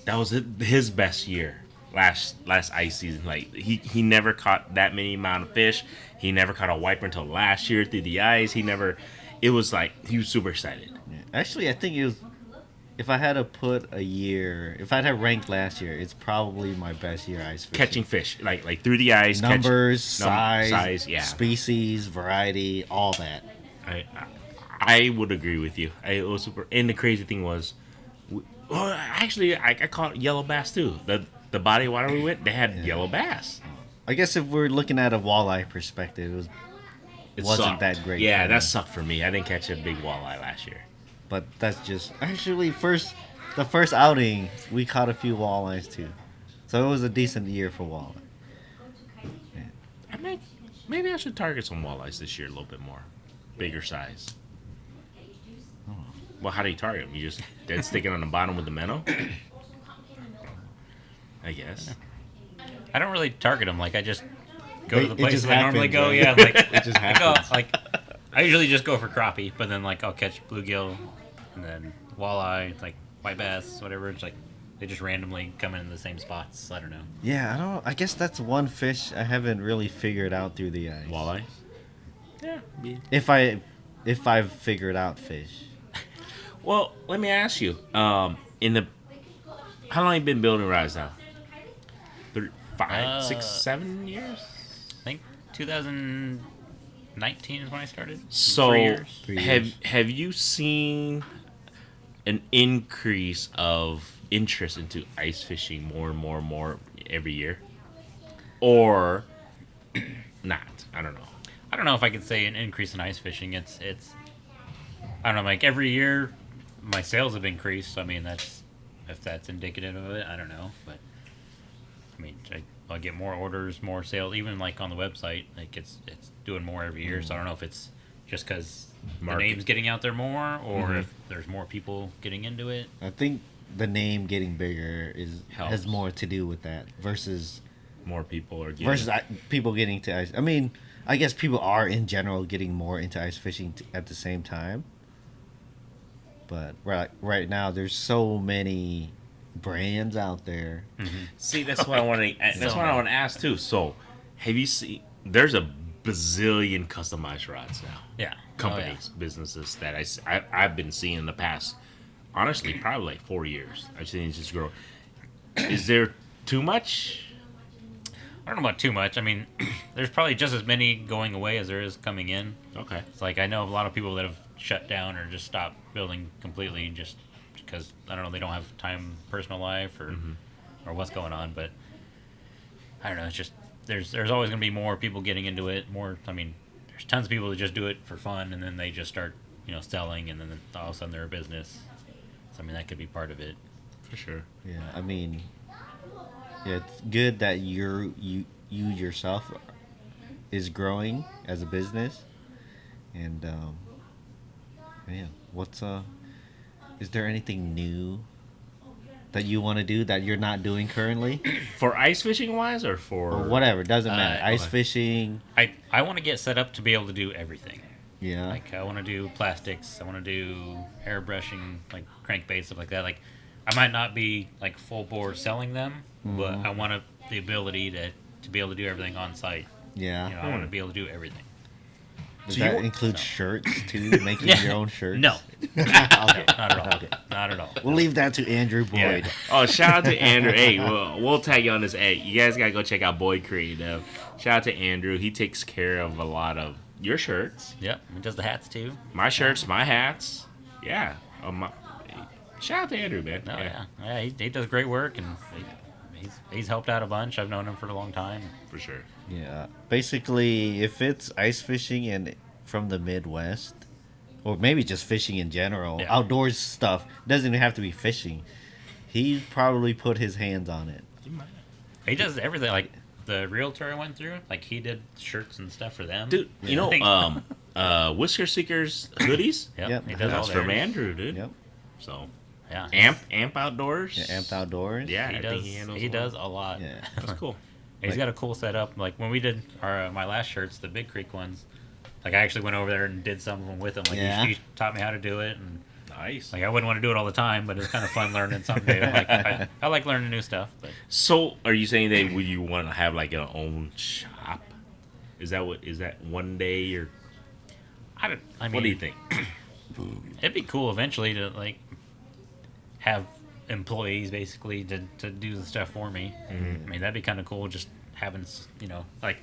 that was his best year last ice season. Like he never caught that many amount of fish. He never caught a wiper until last year through the ice. It was like he was super excited. Yeah. Actually, I think it was. If I had to put a year, if I'd have ranked last year, it's probably my best year ice fishing. Catching fish, like through the ice, Numbers, size, yeah. species, variety, all that. I would agree with you. It was super. And the crazy thing was, actually, I caught yellow bass too. The body of water we went, they had yellow bass. I guess if we're looking at a walleye perspective, It wasn't sucked. that great. Yeah, for that me. sucked for me. I didn't catch a big walleye last year. But that's just actually the first outing we caught a few walleyes too, so it was a decent year for walleye. Maybe I should target some walleyes this year a little bit more, bigger size. Well, how do you target them? You just dead stick it on the bottom with the minnow? I guess. I don't really target them. Like I just go to the It places just I normally happens, go. right? Yeah, like It just I go, happens. like I usually just go for crappie, but then like I'll catch bluegill, and then walleye, like white bass, whatever. It's like they just randomly come in the same spots. I don't know. Yeah, I guess that's one fish I haven't really figured out through the ice. Walleye? Yeah. If I've figured out fish. Well, let me ask you. How long you been building rods now? 5, 6, 7 years? I think 2019 is when I started. So 3 years. 3 years. have you seen an increase of interest into ice fishing more and more every year, or not? I don't know. I don't know if I could say an increase in ice fishing. It's I don't know. Like every year, my sales have increased. I mean, if that's indicative of it, I don't know. But I mean, I get more orders, more sales. Even like on the website, like it's doing more every year. So I don't know if it's just because the Market. name's getting out there more, or if there's more people getting into it. I think the name getting bigger Helps. has more to do with that versus More people are getting. people getting to ice. I mean, I guess people are in general getting more into ice fishing at the same time. But right now, there's so many brands out there. See, that's what I want to. That's what I want to ask too. So, have you seen? There's a bazillion customized rods now. Yeah. Companies, businesses that I've been seeing in the past. Honestly, probably like 4 years. I've seen it just grow. Is there too much? I don't know about too much. I mean, there's probably just as many going away as there is coming in. Okay. It's like I know of a lot of people that have shut down or just stopped building completely just because I don't know, they don't have time, personal life, or what's going on. But I don't know. It's just there's always going to be more people getting into it. More. I mean, there's tons of people that just do it for fun and then they just start selling and then all of a sudden they're a business. So I mean that could be part of it. For sure. Yeah, I mean, yeah, it's good that you yourself is growing as a business, and yeah, is there anything new that you want to do that you're not doing currently? For ice fishing wise, or for Or whatever, doesn't matter. Ice okay. fishing. I want to get set up to be able to do everything. Yeah. Like I want to do plastics. I want to do airbrushing, like crankbaits, stuff like that. Like I might not be like full bore selling them, but I want the ability to be able to do everything on site. Yeah. I want to be able to do everything. Does So that you- include shirts too? Making your own shirts? No, Okay. not at all. Not at all. We'll leave that to Andrew Boyd. Yeah. Oh, shout out to Andrew. Hey, we'll tag you on this. Hey, you guys gotta go check out Boyd Creative. Shout out to Andrew. He takes care of a lot of your shirts, Yep, he does the hats too. my shirts, my hats. Yeah. Shout out to Andrew, man. Oh yeah, he does great work and he's helped out a bunch. I've known him for a long time. For sure. Yeah. Basically, if it's ice fishing and from the Midwest, or maybe just fishing in general, Yeah. outdoors stuff, doesn't even have to be fishing. He probably put his hands on it. He does everything. Like the realtor I went through, like he did shirts and stuff for them. Dude, you know, Whisker Seekers hoodies? Yep. He does That's all from theirs. Andrew, dude. Yep. So, Yeah, Amp Outdoors? Yeah, Amped Outdoors. Yeah, he I does. think he handles He a lot. does a lot. Yeah. That's cool. He's got a cool setup. Like when we did my last shirts, the Big Creek ones. Like I actually went over there and did some of them with him. Like Yeah. he taught me how to do it, and Nice. like I wouldn't want to do it all the time, but it's kind of fun learning something new. Like I like learning new stuff. But So, are you saying that would you want to have like your own shop? Is that one day or I mean, what do you think? It'd be cool eventually to like have employees basically to do the stuff for me. I mean that'd be kind of cool. Just having like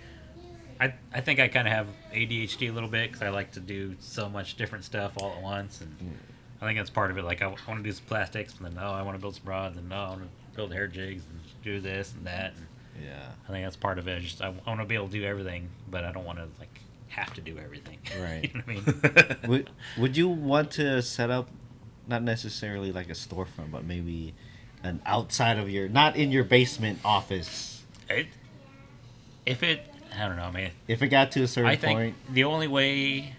I think I kind of have ADHD a little bit because I like to do so much different stuff all at once, and I think that's part of it. Like I want to do some plastics, and then I want to build some rods, and I want to build hair jigs and do this and that. And Yeah. I think that's part of it. Just I want to be able to do everything, but I don't want to like have to do everything. Right. You know what I mean? Would you want to set up, not necessarily like a storefront, but maybe an outside of not in your basement office? I don't know, man. If it got to a certain I think point. the only way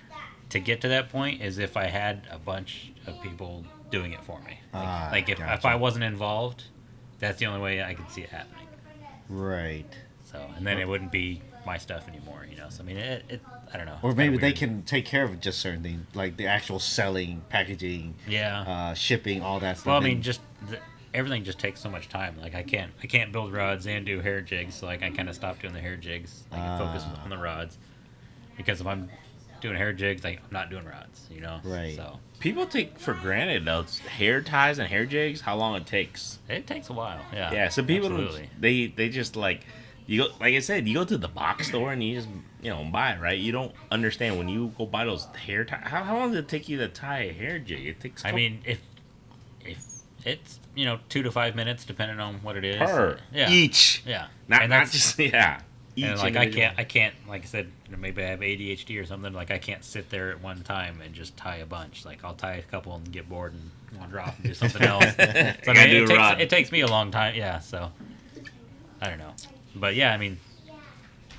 to get to that point is if I had a bunch of people doing it for me. Like if gotcha. I wasn't involved, that's the only way I could see it happening. Right. So, and then it wouldn't be my stuff anymore, So I mean, I don't know. Or It's maybe kinda they weird. can take care of just certain things, like the actual selling, packaging, Yeah. shipping, all that stuff. Well, I mean, just everything just takes so much time. Like I can't build rods and do hair jigs, so like I kind of stopped doing the hair jigs. I can focus on the rods because if I'm doing hair jigs, like I'm not doing rods, Right. So People take for granted those hair ties and hair jigs how long it takes. it takes a while. Yeah. Yeah, so people Absolutely. they just like you go, like I said, you go to the box store and you just buy it, right? You don't understand when you go buy those hair ties. How long does it take you to tie a hair jig? It takes. I mean, if it's 2 to 5 minutes depending on what it is. per Yeah. each, Yeah. not And not that's- just Each And like individual. I can't like I said, maybe I have ADHD or something. Like I can't sit there at one time and just tie a bunch. Like I'll tie a couple and get bored and wander off and do something else. So I Gotta mean, do a rod. it takes me a long time. Yeah, so I don't know, but yeah, I mean,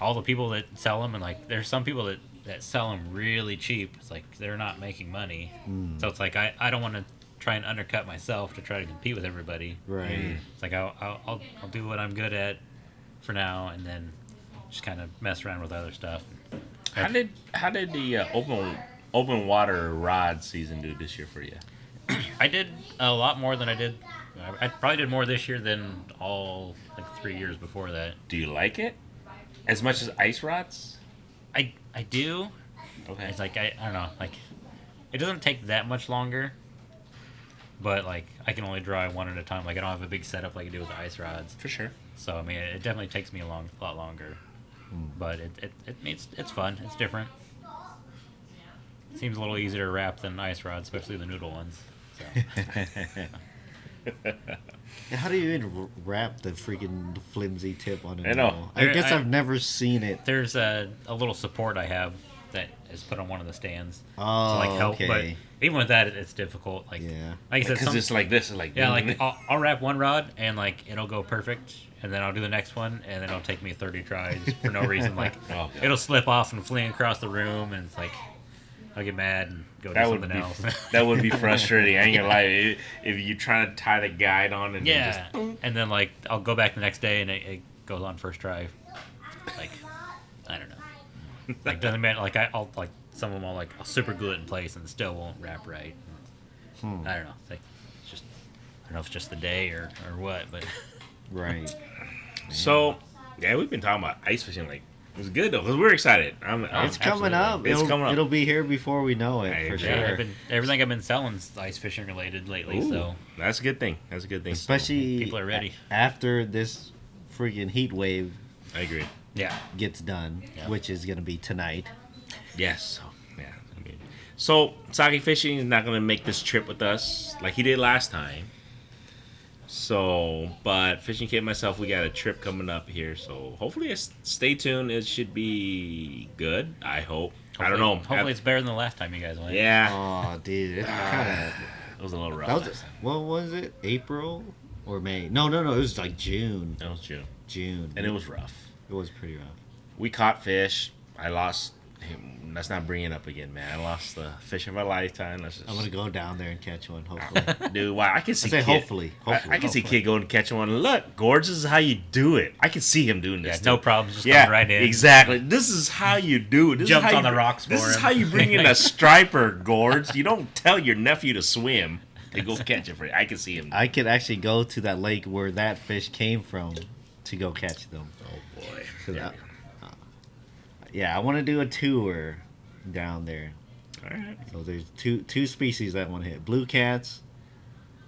all the people that sell them and like there's some people that sell them really cheap. It's like they're not making money, so it's like I don't want to try and undercut myself to try to compete with everybody. Right. It's like I'll do what I'm good at for now, and then just kind of mess around with other stuff. How did the open water rod season do this year for you? I did a lot more than I did. I probably did more this year than all like 3 years before that. Do you like it as much as ice rods? I do. Okay. It's like I don't know, like it doesn't take that much longer, but like I can only draw one at a time. Like I don't have a big setup like I do with the ice rods. For sure. So I mean, it definitely takes me a lot longer, but it's fun. It's different. Seems a little easier to wrap than ice rods, especially the noodle ones. So. How do you even wrap the freaking flimsy tip on it? I know. I guess I've never seen it. There's a little support I have that is put on one of the stands Oh, to like help. okay. But even with that, it's difficult. Like, Yeah. like I said, Because it's like this. It's like yeah, like I'll wrap one rod and like it'll go perfect, and then I'll do the next one, and then it'll take me 30 tries for no reason. Like Oh, God. it'll slip off and fling across the room, and it's like I'll get mad and go do that would something be else. that would be frustrating. I ain't gonna lie. If you try to tie the guide on and Yeah, just, and then like I'll go back the next day and it goes on first try. Like I don't know. Like doesn't matter. Like I'll like some of them I'll super glue it in place and still won't wrap right. I don't know. It's like it's just I don't know if it's just the day or what, but Right. So yeah, we've been talking about ice fishing. Like it was good though because we're excited. It's coming up. It's coming up. It'll be here before we know it, I for agree. sure. yeah, everything I've been selling is ice fishing related lately. Ooh, So that's a good thing. That's a good thing. Especially people are ready. after this freaking heat wave I agree. Yeah, gets done, Yeah. which is going to be tonight. Yes. So, yeah. I mean, so Sake Fishing is not gonna make this trip with us like he did last time. So, but Fishing Kit and myself, we got a trip coming up here. So hopefully, stay tuned. It should be good. I hope. I don't know. Hopefully, it's better than the last time you guys went. Yeah. Oh, dude. It's kind It was a little rough. of. What was it? April or May? No. It was like June. That was June, June. and it was rough. It was pretty rough. We caught fish. I lost. Let's not bring it up again, man. I lost the fish of a lifetime. Let's just, I'm going to go down there and catch one, hopefully. dude. Why? I can see. I say Kid, hopefully. I can see Kid going to catch one. Look, Gorge, this is how you do it. I can see him doing Yeah, this. no too. problems. Just Yeah, coming right in. exactly. This is how you do it. This Jumps is how on you, the rocks This for is him. how you bring in a striper, Gorge. You don't tell your nephew to swim to go catch it for you. I can see him. I could actually go to that lake where that fish came from to go catch them. Oh boy. 'Cause Yeah. Yeah, I want to do a tour down there. All right. So there's two species that I want to hit: blue cats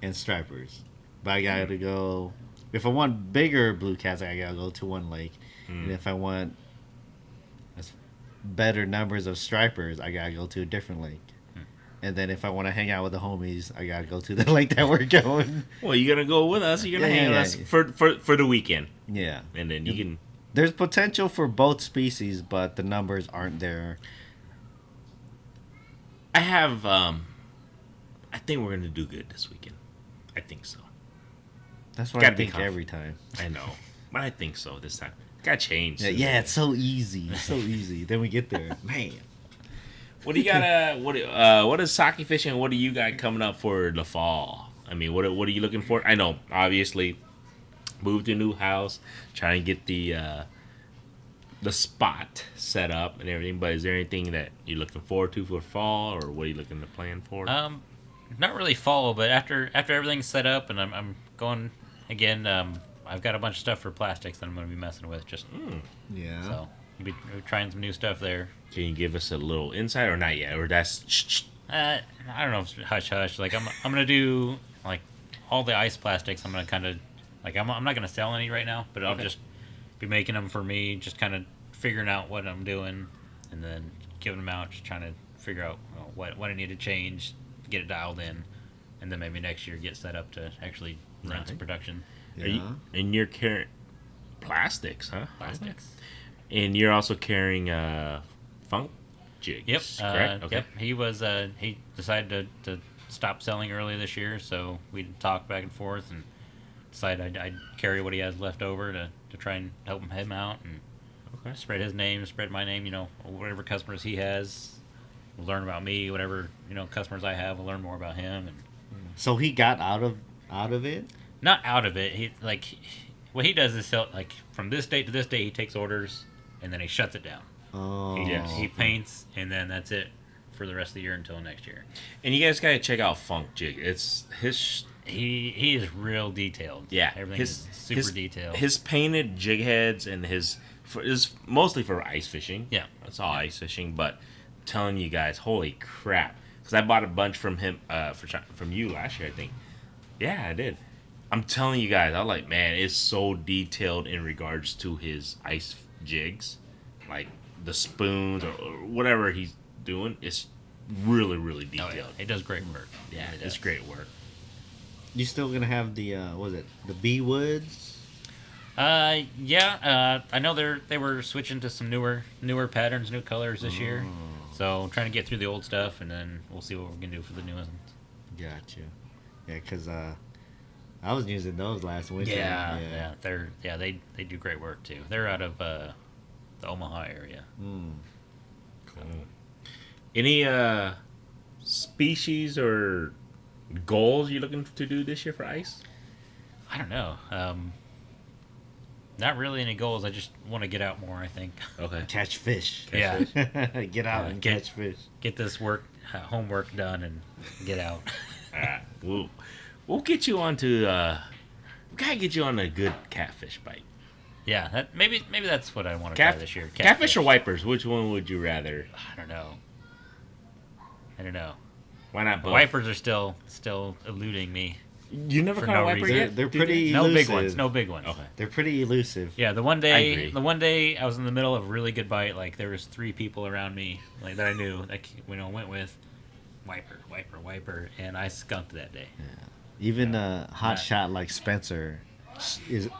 and stripers. But I gotta go. If I want bigger blue cats, I gotta go to one lake, and if I want better numbers of stripers, I gotta go to a different lake. And then if I want to hang out with the homies, I gotta go to the lake that we're going. Well, you're gonna go with us. You're gonna hang with us for the weekend, Yeah. and then you can. There's potential for both species, but the numbers aren't there. I have. I think we're gonna do good this weekend. I think so. That's what Gotta I be think confident. every time. I know, but I think so this time. Got changed. Yeah, it's so easy. It's so easy. Then we get there. Man. What do you got? What is Sake Fishing? What do you got coming up for the fall? I mean, what are you looking for? I know, obviously, moved to a new house, trying to get the spot set up and everything. But is there anything that you're looking forward to for fall, or what are you looking to plan for? Not really fall, but after everything's set up and I'm going again. I've got a bunch of stuff for plastics that I'm going to be messing with. Just Yeah. so we'll be trying some new stuff there. Can you give us a little insight, or not yet, or that's I don't know if it's hush hush. Like I'm gonna do like all the ice plastics. I'm gonna kind of like I'm not gonna sell any right now, but I'll just be making them for me. Just kind of figuring out what I'm doing, and then giving them out. Just trying to figure out what I need to change, get it dialed in, and then maybe next year get set up to actually run some production. Yeah. and you're carrying plastics, huh? Plastics. And you're also carrying funk jigs. Yep. Correct. Okay. Yep. He decided to stop selling early this year, so we talked back and forth and decided I'd carry what he has left over to try and help him out and spread his name, spread my name. Whatever customers he has, we'll learn about me. Whatever customers I have, we'll learn more about him. And So he got out of it? not out of it. What he does is he'll, like, from this date to this date, he takes orders and then he shuts it down. Oh. He paints, and then that's it for the rest of the year until next year. And you guys gotta check out Funk Jig. It's his. He is real detailed. Yeah, everything is super detailed. His painted jig heads and is mostly for ice fishing. Yeah, it's all ice fishing. But I'm telling you guys, holy crap! Because I bought a bunch from him from you last year, I think. Yeah, I did. I'm telling you guys, I'm like, man, it's so detailed in regards to his ice jigs, like the spoons or whatever he's doing. It's really, really detailed. Oh, yeah. He does great work. Yeah, He it's does. great work. You still gonna have the the bee woods? Yeah. I know they were switching to some newer patterns, new colors this year. So trying to get through the old stuff, and then we'll see what we can do for the new ones. Gotcha. Yeah, because I was using those last winter. Yeah. They do great work too. They're out of the Omaha area. Cool. Any species or goals you're looking to do this year for ice? I don't know. Not really any goals. I just want to get out more, I think. Okay. Catch fish. Yeah. Get out and catch fish. Get this homework done and get out. We'll get you onto. We gotta get you on a good catfish bite. Yeah, maybe that's what I want to try this year. Catfish or wipers? Which one would you rather? I don't know. Why not both? Wipers are still eluding me. You never caught a wiper yet? They're pretty elusive. No big ones. Okay. They're pretty elusive. Yeah, the I one agree. day I was in the middle of a really good bite. Like there was 3 people around me, like that I knew, that went with wiper, and I skunked that day. Yeah. Even a hot shot like Spencer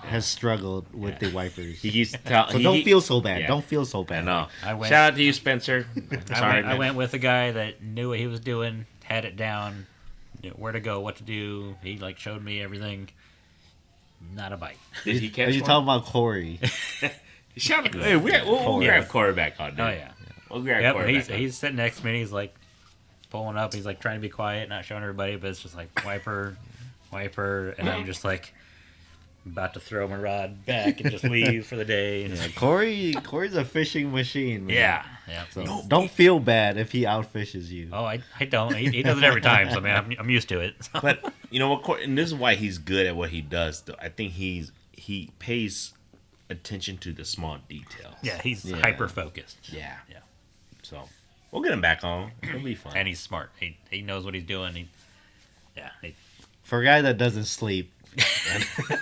has struggled with the wipers. Don't feel so bad. Yeah. Don't feel so bad. No. I went- Shout out to you, Spencer. Sorry, I went with a guy that knew what he was doing, had it down, knew where to go, what to do. He showed me everything. Not a bite. Did he catch Are you one? talking about Corey? Shout out. Hey, we'll grab Corey back on, dude. Oh yeah. We'll grab Yep, Corey back on. he's sitting next to me. And he's like pulling up. He's like trying to be quiet, not showing everybody, but it's just like wiper, and I'm just like about to throw my rod back and just leave for the day. And Yeah, Corey's a fishing machine, man. yeah. So don't feel bad if he outfishes you. Oh, I don't. He does it every time. So I mean, I'm used to it. So. But you know what? And this is why he's good at what he does. Though I think he pays attention to the small details. Yeah, he's hyper focused. Yeah. Yeah. So we'll get him back on. It'll be fun. And he's smart. He knows what he's doing. For a guy that doesn't sleep,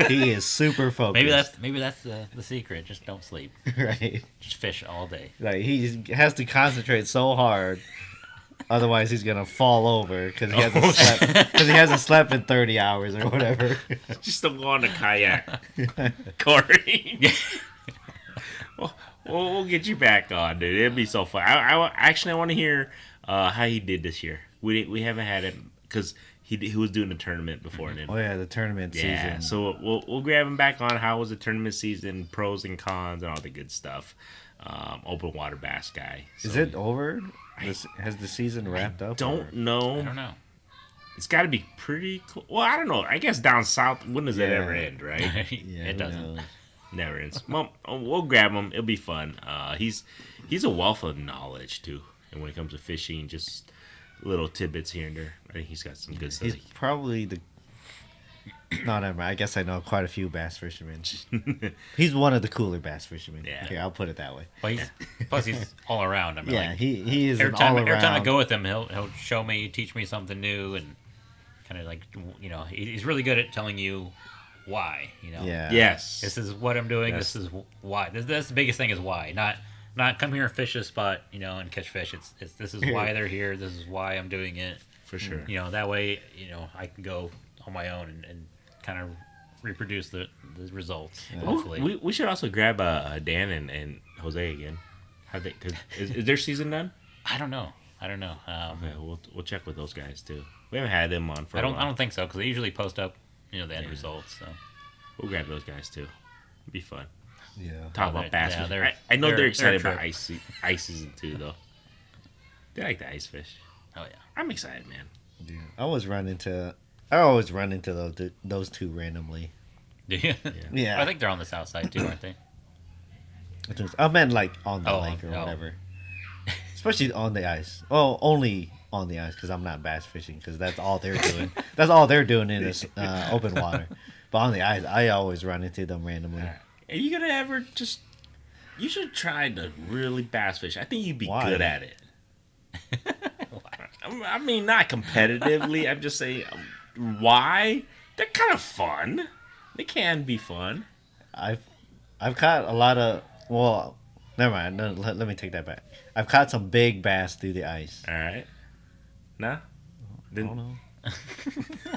he is super focused. Maybe that's the secret. Just don't sleep. Right. Just fish all day. Like he has to concentrate so hard, otherwise he's gonna fall over because he hasn't slept in 30 hours or whatever. Just don't go on the kayak, Corey. We'll get you back on, dude. It'll be so fun. I want to hear how he did this year. We haven't had it because he was doing the tournament before then. Oh yeah, the tournament Yeah, season. so we'll grab him back on. How was the tournament season? Pros and cons and all the good stuff. Open water bass guy. So Is it over? Has the season wrapped up? Don't know. I don't know. It's got to be pretty close. Well, I don't know. I guess down south, when does that ever Yeah. end, right? Yeah, It who doesn't. knows? Never ends. Well, we'll grab him. It'll be fun. He's a wealth of knowledge too, and when it comes to fishing, just little tidbits here and there. I think he's got some good stuff. He's probably the. No, never mind. I guess I know quite a few bass fishermen. He's one of the cooler bass fishermen. Yeah. Here, I'll put it that way. Well, plus he's all around. I mean, Yeah, like, he is every an time all around. I go with him, he'll show me, teach me something new, and kind of like he's really good at telling you why. Yeah. Yes. This is what I'm doing. That's- This is why. That's the biggest thing is why. Not come here and fish this spot, and catch fish. It's this is why they're here. This is why I'm doing it. For sure. That way, I can go on my own and kind of reproduce the results. Hopefully. We should also grab Dan and Jose again. Is their season done? I don't know. Okay, we'll check with those guys too. We haven't had them on for I a while. don't think so because they usually post up, the end results. So. We'll grab those guys too. It'll be fun. Yeah. Talk Oh, about bass yeah, fishing. I know they're excited they're about ice season too, though. They like the ice fish. Oh yeah. I'm excited, man. Yeah. I always run into those two randomly. Do you? Yeah. I think they're on the south side too, aren't they? I meant like on the Oh, lake or no. whatever. Especially on the ice. Oh, only on the ice because I'm not bass fishing because that's all they're doing. That's all they're doing in this open water. But on the ice, I always run into them randomly. Are you gonna ever just? You should try to really bass fish. I think you'd be Why? good at it. I mean, not competitively. I'm just saying, why? They're kind of fun. They can be fun. I've caught a lot of never mind. No, let me take that back. I've caught some big bass through the ice. All right. Nah. I don't know.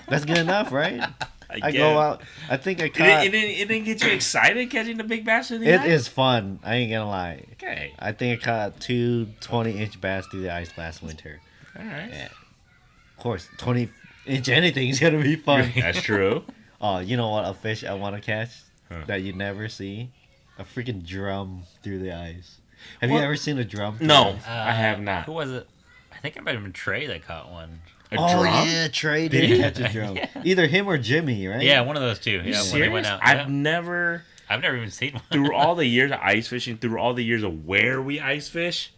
That's good enough, right? I guess. go out. I think I caught. It didn't get you excited catching the big bass through the It ice? is fun. I ain't gonna lie. Okay. I think I caught 2 20-inch bass through the ice last winter. All right. Yeah. Of course, 20-inch anything is gonna be fun. That's true. Oh, you know what? A fish I want to catch Huh. that you never see? A freaking drum through the ice. Have you Well, ever seen a drum? through No, the ice? I have not. Who was it? I think it might have been Trey that caught one. A Oh drum? yeah, Trey did catch a drum. Yeah. Either him or Jimmy, right? Yeah, one of those two. You Yeah, when they serious? went out. I've Yeah. never, I've never even seen one. through all the years of ice fishing, through all the years of where we ice fish,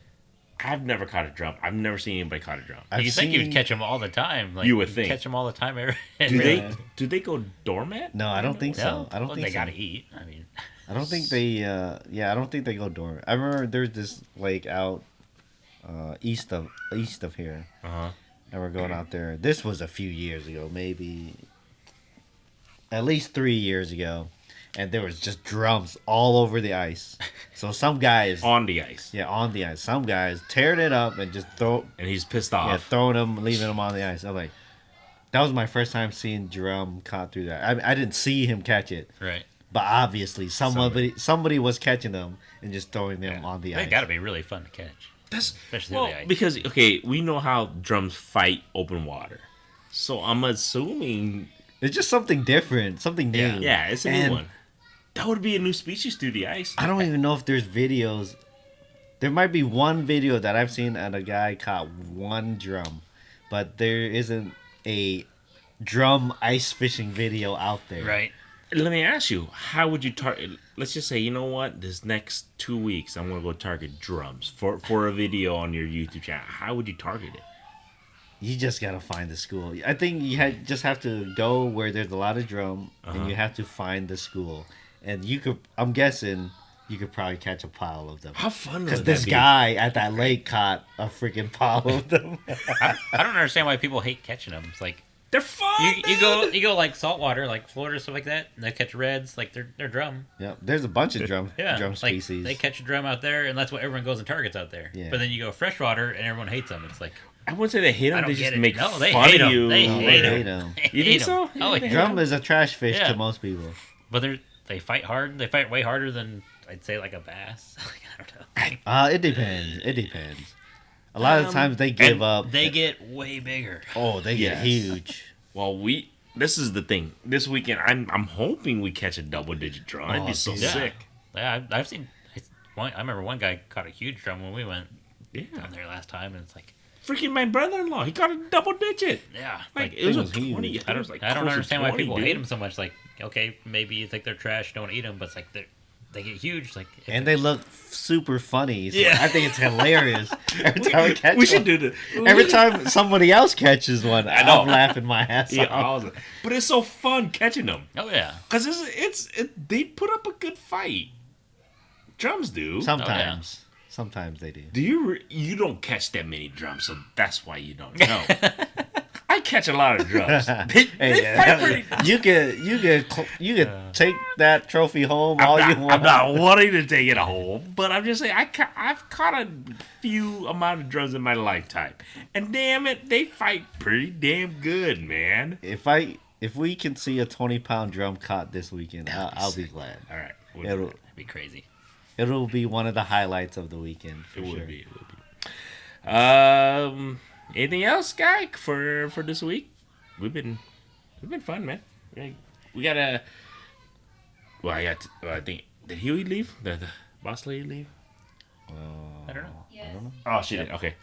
I've never caught a drum. I've never seen anybody caught a drum. I've you think seen- you'd catch them all the time? Like, You would you'd think. catch them all the time. Every, Do Yeah. they go dormant? No, I don't think so. No, I don't well, think they so. gotta eat. I mean, I don't think they. Yeah, I don't think they go dormant. I remember there's this lake out east of here. Uh huh. And we're going out there. This was a few years ago, maybe at least 3 years ago, and there was just drums all over the ice. So some guys, On the ice, on the ice, some guys tearing it up and just and he's pissed off. throwing them, leaving them on the ice. I'm like, that was my first time seeing drum caught through that. I didn't see him catch it, right? but obviously somebody was catching them and just throwing them on the They ice. gotta be really fun to catch. That's Especially well through the ice. because okay, we know how drums fight open water, so I'm assuming It's just something different, something new. yeah, it's a And new one. That would be a new species through the ice. I don't even know if there's videos. There might be one video that I've seen and a guy caught one drum, but there isn't a drum ice fishing video out there. Right. Let me ask you, how would you target? Let's just say, you know what? This next 2 weeks, I'm gonna go target drums for a video on your YouTube channel. How would you target it? You just gotta find the school. I think just have to go where there's a lot of drum, and you have to find the school. And you could, I'm guessing, you could probably catch a pile of them. How fun Because would this that be? guy at that lake caught a freaking pile of them. I don't understand why people hate catching them. It's like They're fun. you go like saltwater, like Florida stuff like that, and they catch reds, like they're drum. Yep, there's a bunch of drum Yeah, drum like, species. they catch a drum out there, and that's what everyone goes and targets out there. Yeah. But then you go freshwater, and everyone hates them. It's like I wouldn't say they hate I them. don't They get just it. make No, they fun hate of 'em. you. They No, hate they 'em. hate 'em. You think hate 'em. so? Oh, You think yeah. Drum is a trash fish Yeah. to most people. But they fight hard. They fight way harder than I'd say like a bass. I don't know. It depends. It depends. A lot of times they give up. They get way bigger. Oh, they get Yes. huge. Well, this is the thing. This weekend, I'm hoping we catch a double-digit drum. That'd be Oh, so dude. Yeah. sick. Yeah, I've seen. I remember one guy caught a huge drum when we went Yeah. down there last time, and it's like, Freaking my brother-in-law, he caught a double-digit. yeah, Like, like it was it was a 20. huge. I don't, like I don't close to understand why 20, people dude. hate them so much. Like, okay, maybe you think they're trash, don't eat them, but it's like they get huge. Like, if And they look super funny. So Yeah. I think it's hilarious. Every time I catch We should one. do the. Every time somebody else catches one, I know. I'm laughing my ass Yeah, off. but it's so fun catching them oh yeah, because they put up a good fight. Drums do. Sometimes. Sometimes they do. Do you don't catch that many drums, so that's why you don't know. I catch a lot of drums. They fight pretty. You could take that trophy home all you want. I'm not wanting to take it home, but I'm just saying I've caught a few amount of drums in my lifetime, and damn it, they fight pretty damn good, man. If we can see a 20-pound drum caught this weekend, I'll be glad. All right, It'll that'd be crazy. it'll be one of the highlights of the weekend for it sure. would be. Anything else, guy, for this week? We've been fun, man. We gotta. Well, I think did Huey leave? The boss lady leave? I don't know. I don't know. Oh, she did. Okay,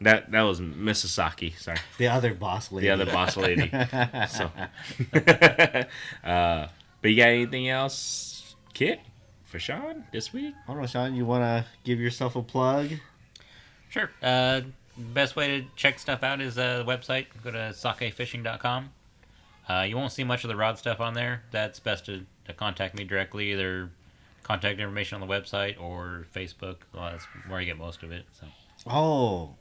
that was Mrs. Saki. Sorry, The other boss lady. the other boss lady. So, but you got anything else, Kit, for Sean this week? I don't know, Sean, you want to give yourself a plug? Sure. Best way to check stuff out is the website. Go to kayakfishing.com. You won't see much of the rod stuff on there. That's best to contact me directly, either contact information on the website or Facebook. Well, that's where I get most of it. So. Oh,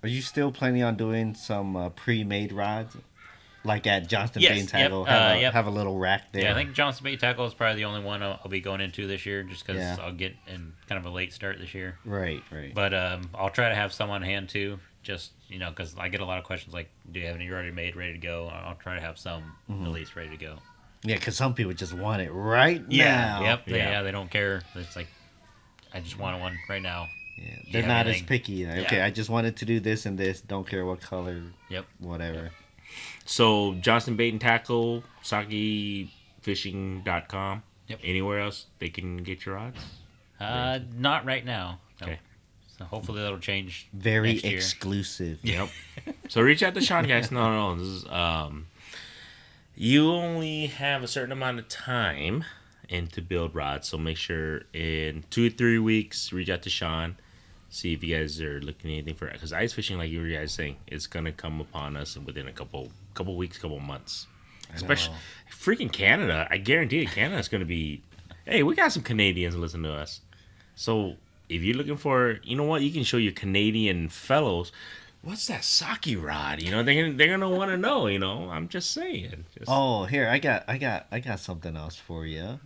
are you still planning on doing some pre-made rods? Like at Johnston Yes, Bait and Tackle, yep. have a little rack there. Yeah, I think Johnson Bait Tackle is probably the only one I'll be going into this year, just because Yeah. I'll get in kind of a late start this year. Right. But I'll try to have some on hand too, just because I get a lot of questions like, "Do you have any already made, ready to go?" I'll try to have some at least ready to go. Yeah, because some people just want it right now. Yep. Yeah. They don't care. It's like, I just want one right now. Yeah, Do you they're have not as anything? picky. Like, okay, I just wanted to do this and this. Don't care what color. Yep. Whatever. So Johnston Bait and Tackle, sakifishing.com. Yep. Anywhere else they can get your rods? Not right now. No. Okay. So hopefully that'll change. Very next year. exclusive. Yep. So reach out to Sean, guys. No. This is you only have a certain amount of time and to build rods. So make sure in 2 to 3 weeks, reach out to Sean. See if you guys are looking at anything for it. Because ice fishing, like you were guys saying, it's gonna come upon us within a couple weeks, couple months. Especially freaking Canada. I guarantee you, Canada's gonna be. Hey, we got some Canadians listening to us. So if you're looking for, you know what, you can show your Canadian fellows. What's that sake rod? They're gonna want to know. I'm just saying. Oh, here I got something else for you.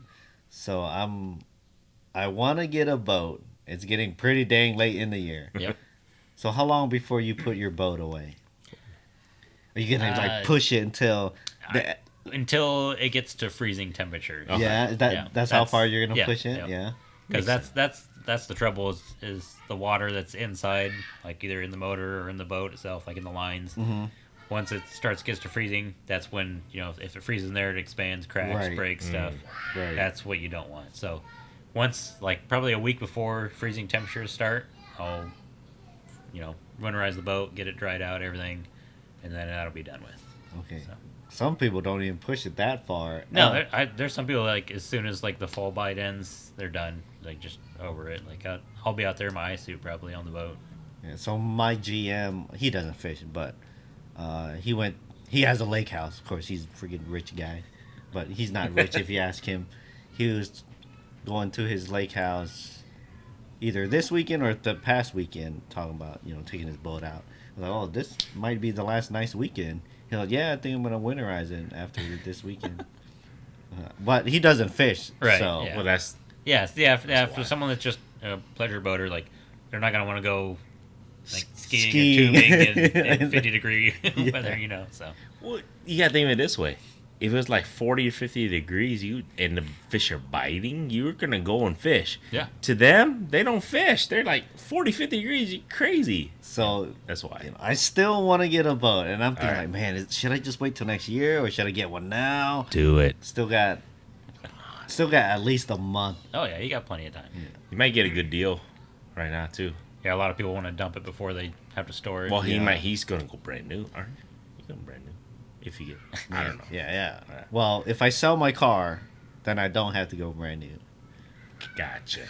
So I want to get a boat. It's getting pretty dang late in the year. Yep. So how long before you put your boat away? Are you gonna like push it until Until it gets to freezing temperature. yeah? That's how far you're gonna push it. Yep. Yeah. Because that's the trouble is the water that's inside, like either in the motor or in the boat itself, like in the lines. Mm-hmm. Once it gets to freezing, that's when if it freezes in there, it expands, cracks, Right. breaks stuff. Right. That's what you don't want. So once, like probably a week before freezing temperatures start, I'll winterize the boat, get it dried out, everything, and then that'll be done with. Okay. So. Some people don't even push it that far. No, there's some people like as soon as like the fall bite ends, they're done, like just over it. Like I'll be out there in my ice suit probably on the boat. Yeah, so my GM, he doesn't fish, but he has a lake house. Of course, he's a freaking rich guy, but he's not rich if you ask him. He was going to his lake house either this weekend or the past weekend, talking about taking his boat out. I was like, oh, this might be the last nice weekend. He's like, yeah, I think I'm gonna winterize it after this weekend. But he doesn't fish, Right, so yeah. Well, that's For someone that's just a pleasure boater, like they're not gonna want to go like skiing Skiing. or tubing in 50-degree weather, So well, you gotta think of it this way. If it was like 40 or 50 degrees, and the fish are biting, you're gonna go and fish. Yeah. To them, they don't fish. They're like 40, 50 degrees. You're crazy. So That's why. I still want to get a boat, and I'm thinking All right. like, man, should I just wait till next year or should I get one now? Do it. Still got at least a month. oh yeah, you got plenty of time. You might get a good deal right now too. Yeah, a lot of people want to dump it before they have to store it. Well, Yeah. he's gonna go brand new. Aren't you? He's going brand new. If you get, I don't know. Yeah. Right. Well, if I sell my car, then I don't have to go brand new. Gotcha.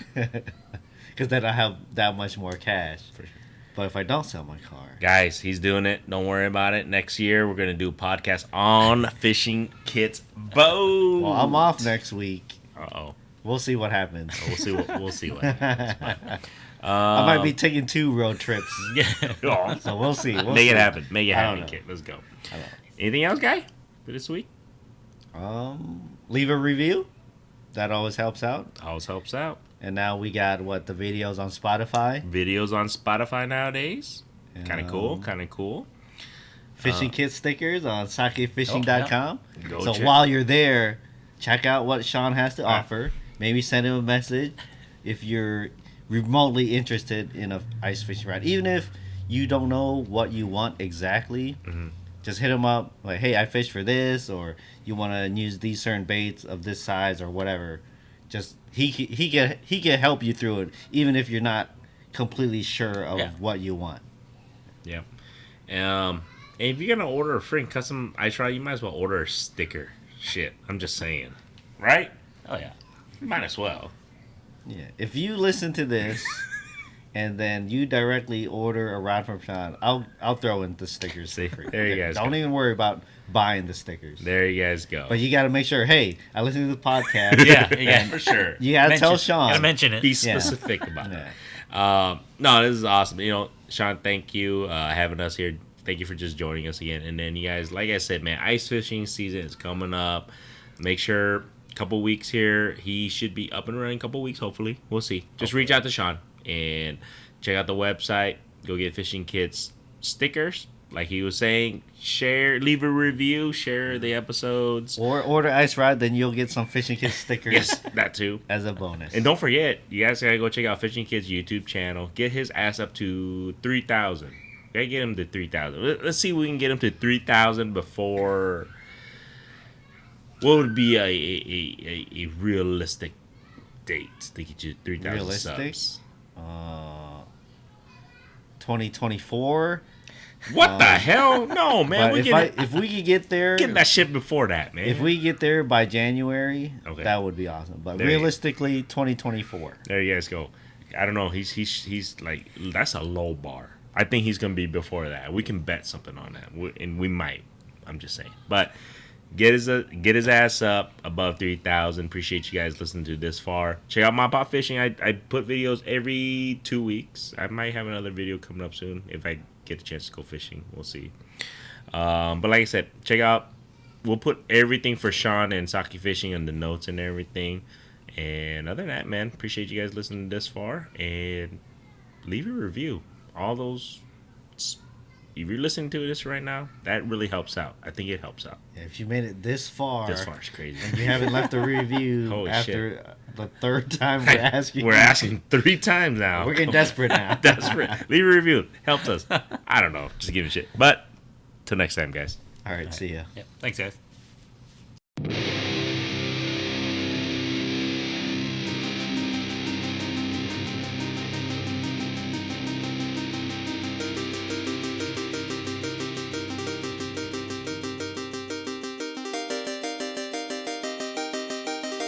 Because then I have that much more cash. For sure. But if I don't sell my car, Guys, he's doing it. Don't worry about it. Next year, we're gonna do a podcast on fishing kits boat. well, I'm off next week. Uh-oh. We'll see what happens. We'll see what happens. I might be taking 2 road trips, Oh, so we'll see. make it happen. Make it I don't happen, know. kid. Let's go. I don't Anything else, guy, for this week? Leave a review. That always helps out. Always helps out. And now we got the videos on Spotify. Videos on Spotify nowadays. Kind of cool. Um, Kind of cool. Fishing kit stickers on sakefishing.com. Go So check. while you're there, check out what Sean has to offer. Maybe send him a message if you're remotely interested in a ice fishing rod. Even if you don't know what you want exactly, just hit him up like, hey, I fish for this, or you want to use these certain baits of this size or whatever. Just he can help you through it, even if you're not completely sure of what you want. Yeah. And if you're gonna order a freaking custom ice rod, you might as well order a sticker. Shit, I'm just saying, right? Oh yeah. Might as well. Yeah. If you listen to this and then you directly order a rod from Sean, I'll throw in the stickers for free. There you guys Don't go. even worry about buying the stickers. There you guys go. But you got to make sure, hey, I listened to the podcast. Yeah, for sure. You got to tell Sean. Gotta mention it. Be specific about Yeah. that. No, this is awesome. You know, Sean, thank you having us here. Thank you for just joining us again. And then you guys, like I said, man, ice fishing season is coming up. Make sure a couple weeks here. He should be up and running a couple weeks, hopefully. We'll see. Just reach out to Sean and check out the website. Go get fishing kits, stickers. Like he was saying, share, leave a review, share the episodes. Or order ice rod, then you'll get some Fishing Kids stickers Yes, that too. as a bonus. And don't forget, you guys gotta go check out Fishing Kid's YouTube channel. Get his ass up to 3,000. Gotta get him to 3,000. Let's see if we can get him to 3,000 before. What would be a realistic date to get you 3,000 Realistic? subs? 2024. What the hell? No, man. But We if we could get there, getting that shit before that, man. if we get there by January, Okay. that would be awesome. But There you go. realistically, 2024. There you guys go. I don't know. He's like, that's a low bar. I think he's gonna be before that. We can bet something on that, and we might. I'm just saying. But get his ass up above 3,000. Appreciate you guys listening to this far. Check out my pop fishing. I put videos every 2 weeks. I might have another video coming up soon if I get a chance to go fishing. We'll see. But like I said, check out. We'll put everything for Sean and Saki Fishing in the notes and everything. And other than that, man, appreciate you guys listening this far. And leave a review. All those. If you're listening to this right now, that really helps out. I think it helps out. If you made it this far, This far is crazy. and you haven't left a review Holy after the third time we're asking, We're asking 3 times now. We're getting desperate now. Desperate. Leave a review. Helps us. I don't know. Just give a shit. But till next time, guys. All right, see ya. Yep. Thanks, guys.